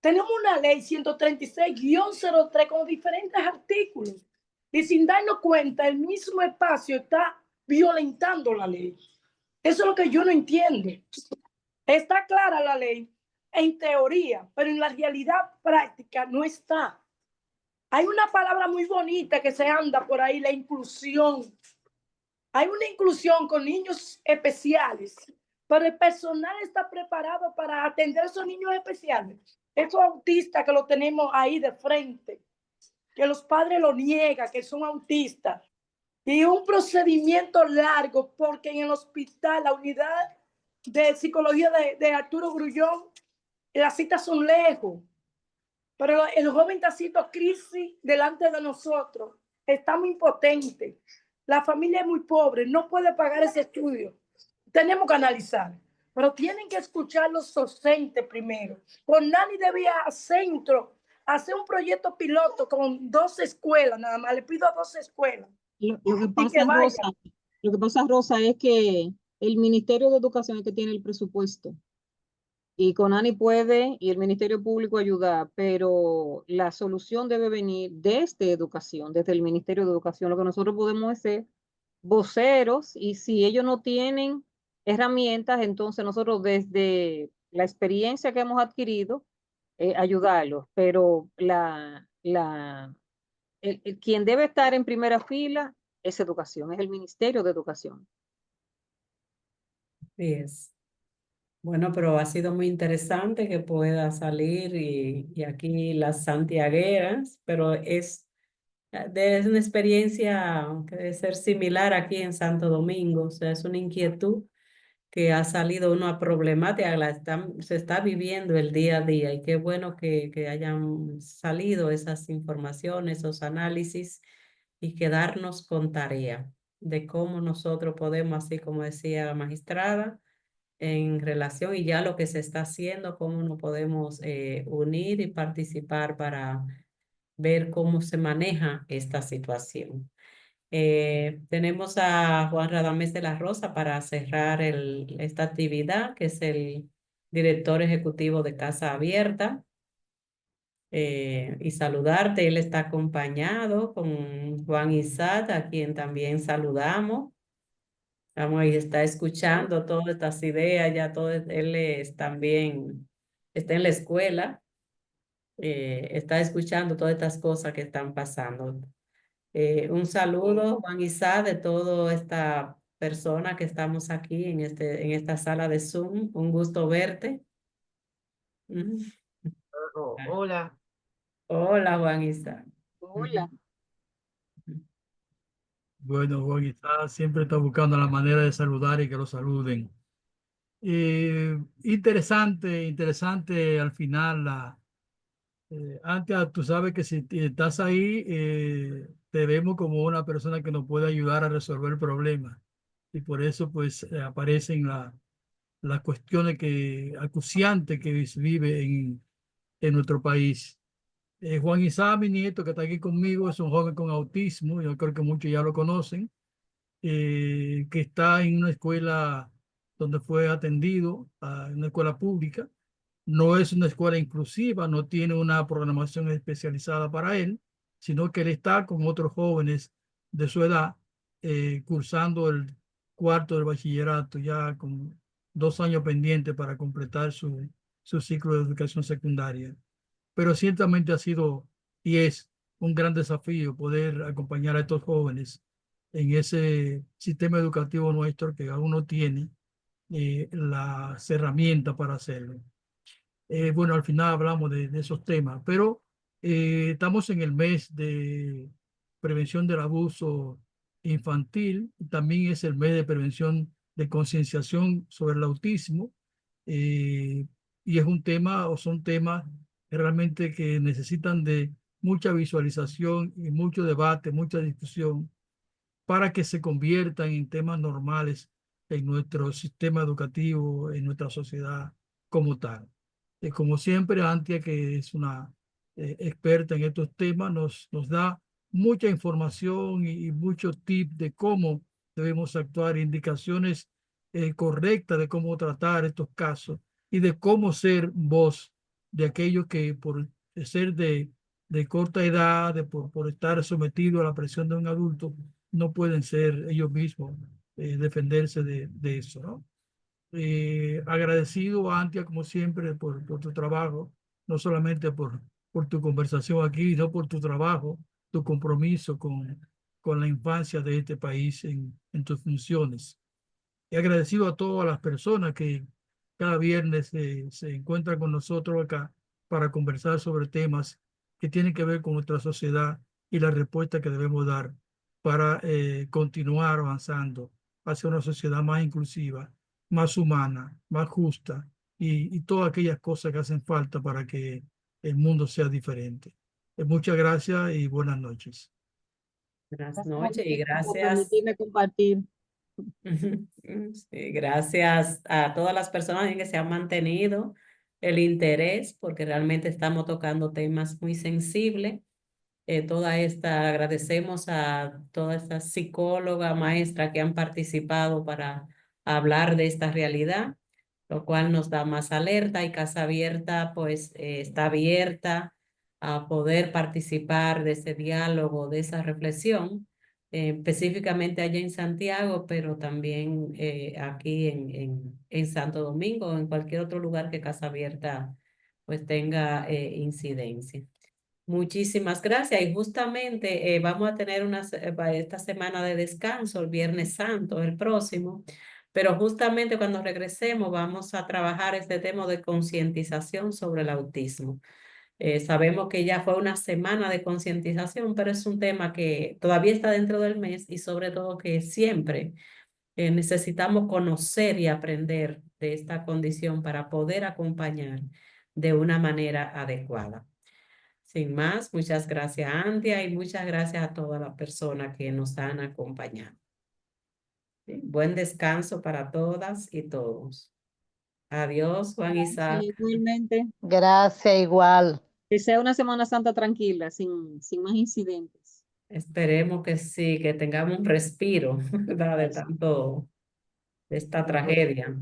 Tenemos una ley 136-03 con diferentes artículos y sin darnos cuenta el mismo espacio está violentando la ley. Eso es lo que yo no entiendo. Está clara la ley en teoría, pero en la realidad práctica no está. Hay una palabra muy bonita que se anda por ahí, la inclusión. Hay una inclusión con niños especiales, pero el personal está preparado para atender a esos niños especiales. Esos autistas que lo tenemos ahí de frente, que los padres lo niegan, que son autistas. Y un procedimiento largo, porque en el hospital, la unidad de psicología de Arturo Grullón, las citas son lejos. Pero el joven está haciendo crisis delante de nosotros. Estamos impotentes. La familia es muy pobre, no puede pagar ese estudio. Tenemos que analizar, pero tienen que escuchar los docentes primero. Con Nani debía hacer un proyecto piloto con 2 escuelas, nada más. Le pido a 2 escuelas. Lo que Y pasa, que vayan. Lo que pasa, Rosa, es que el Ministerio de Educación es que tiene el presupuesto. Y Conani puede y el Ministerio Público ayudar, pero la solución debe venir desde educación, desde el Ministerio de Educación. Lo que nosotros podemos hacer voceros, y si ellos no tienen herramientas, entonces nosotros desde la experiencia que hemos adquirido, ayudarlos. Pero quien debe estar en primera fila es educación, es el Ministerio de Educación. Así es. Bueno, pero ha sido muy interesante que pueda salir y aquí las santiagueras, pero es una experiencia que debe ser similar aquí en Santo Domingo, o sea, es una inquietud que ha salido una problemática, se está viviendo el día a día y qué bueno que hayan salido esas informaciones, esos análisis y quedarnos con tarea de cómo nosotros podemos, así como decía la magistrada, en relación y ya lo que se está haciendo, cómo nos podemos unir y participar para ver cómo se maneja esta situación. Tenemos a Juan Radamés de la Rosa para cerrar esta actividad, que es el director ejecutivo de Casa Abierta. Y saludarte, él está acompañado con Juan Isaac, a quien también saludamos. Vamos, y está escuchando todas estas ideas, ya todo, él también está en la escuela, está escuchando todas estas cosas que están pasando. Un saludo, Juan Isá, de toda esta personas que estamos aquí en esta sala de Zoom. Un gusto verte. Mm. Hola. Hola, Juan Isa. Hola. Bueno, Juan siempre está buscando la manera de saludar y que lo saluden. Interesante al final. Antes, tú sabes que si estás ahí, te vemos como una persona que nos puede ayudar a resolver problemas. Y por eso, pues, aparecen las cuestiones acuciantes que vive en nuestro país. Juan Isá, mi nieto, que está aquí conmigo, es un joven con autismo. Yo creo que muchos ya lo conocen, que está en una escuela donde fue atendido, en una escuela pública. No es una escuela inclusiva, no tiene una programación especializada para él, sino que él está con otros jóvenes de su edad, cursando el cuarto del bachillerato, ya con 2 años pendientes para completar su ciclo de educación secundaria. Pero ciertamente ha sido y es un gran desafío poder acompañar a estos jóvenes en ese sistema educativo nuestro que aún no tiene las herramientas para hacerlo. Bueno, al final hablamos de esos temas, pero estamos en el mes de prevención del abuso infantil. También es el mes de prevención de concienciación sobre el autismo. eh, y es un tema o son temas realmente que necesitan de mucha visualización y mucho debate, mucha discusión para que se conviertan en temas normales en nuestro sistema educativo, en nuestra sociedad como tal. Como siempre, Antia, que es una experta en estos temas, nos da mucha información y muchos tips de cómo debemos actuar, indicaciones correctas de cómo tratar estos casos y de cómo ser voz de aquellos que por ser de corta edad, por estar sometido a la presión de un adulto, no pueden ser ellos mismos, defenderse de eso, ¿no? Agradecido, Antia, como siempre, por tu trabajo, no solamente por tu conversación aquí, sino por tu trabajo, tu compromiso con la infancia de este país en tus funciones. Y agradecido a todas las personas que cada viernes se encuentran con nosotros acá para conversar sobre temas que tienen que ver con nuestra sociedad y la respuesta que debemos dar para continuar avanzando hacia una sociedad más inclusiva, más humana, más justa y todas aquellas cosas que hacen falta para que el mundo sea diferente. Muchas gracias y buenas noches. Buenas Gracias a noches y usted por gracias. permitirme compartir. Sí, gracias a todas las personas que se han mantenido el interés, porque realmente estamos tocando temas muy sensibles. Agradecemos a todas estas psicólogas, maestras que han participado para hablar de esta realidad, lo cual nos da más alerta y Casa Abierta pues está abierta a poder participar de ese diálogo, de esa reflexión, específicamente allá en Santiago, pero también aquí en Santo Domingo o en cualquier otro lugar que Casa Abierta pues tenga incidencia. Muchísimas gracias. Y justamente vamos a tener esta semana de descanso, el Viernes Santo, el próximo, pero justamente cuando regresemos vamos a trabajar este tema de concientización sobre el autismo. Sabemos que ya fue una semana de concientización, pero es un tema que todavía está dentro del mes y sobre todo que siempre necesitamos conocer y aprender de esta condición para poder acompañar de una manera adecuada. Sin más, muchas gracias, Antia, y muchas gracias a todas las personas que nos han acompañado. Sí, buen descanso para todas y todos. Adiós, Juan Y Isaac. igualmente, Gracias, igual. que sea una Semana Santa tranquila, sin más incidentes. Esperemos que sí, que tengamos un respiro, ¿verdad? De Eso. tanto, de esta tragedia.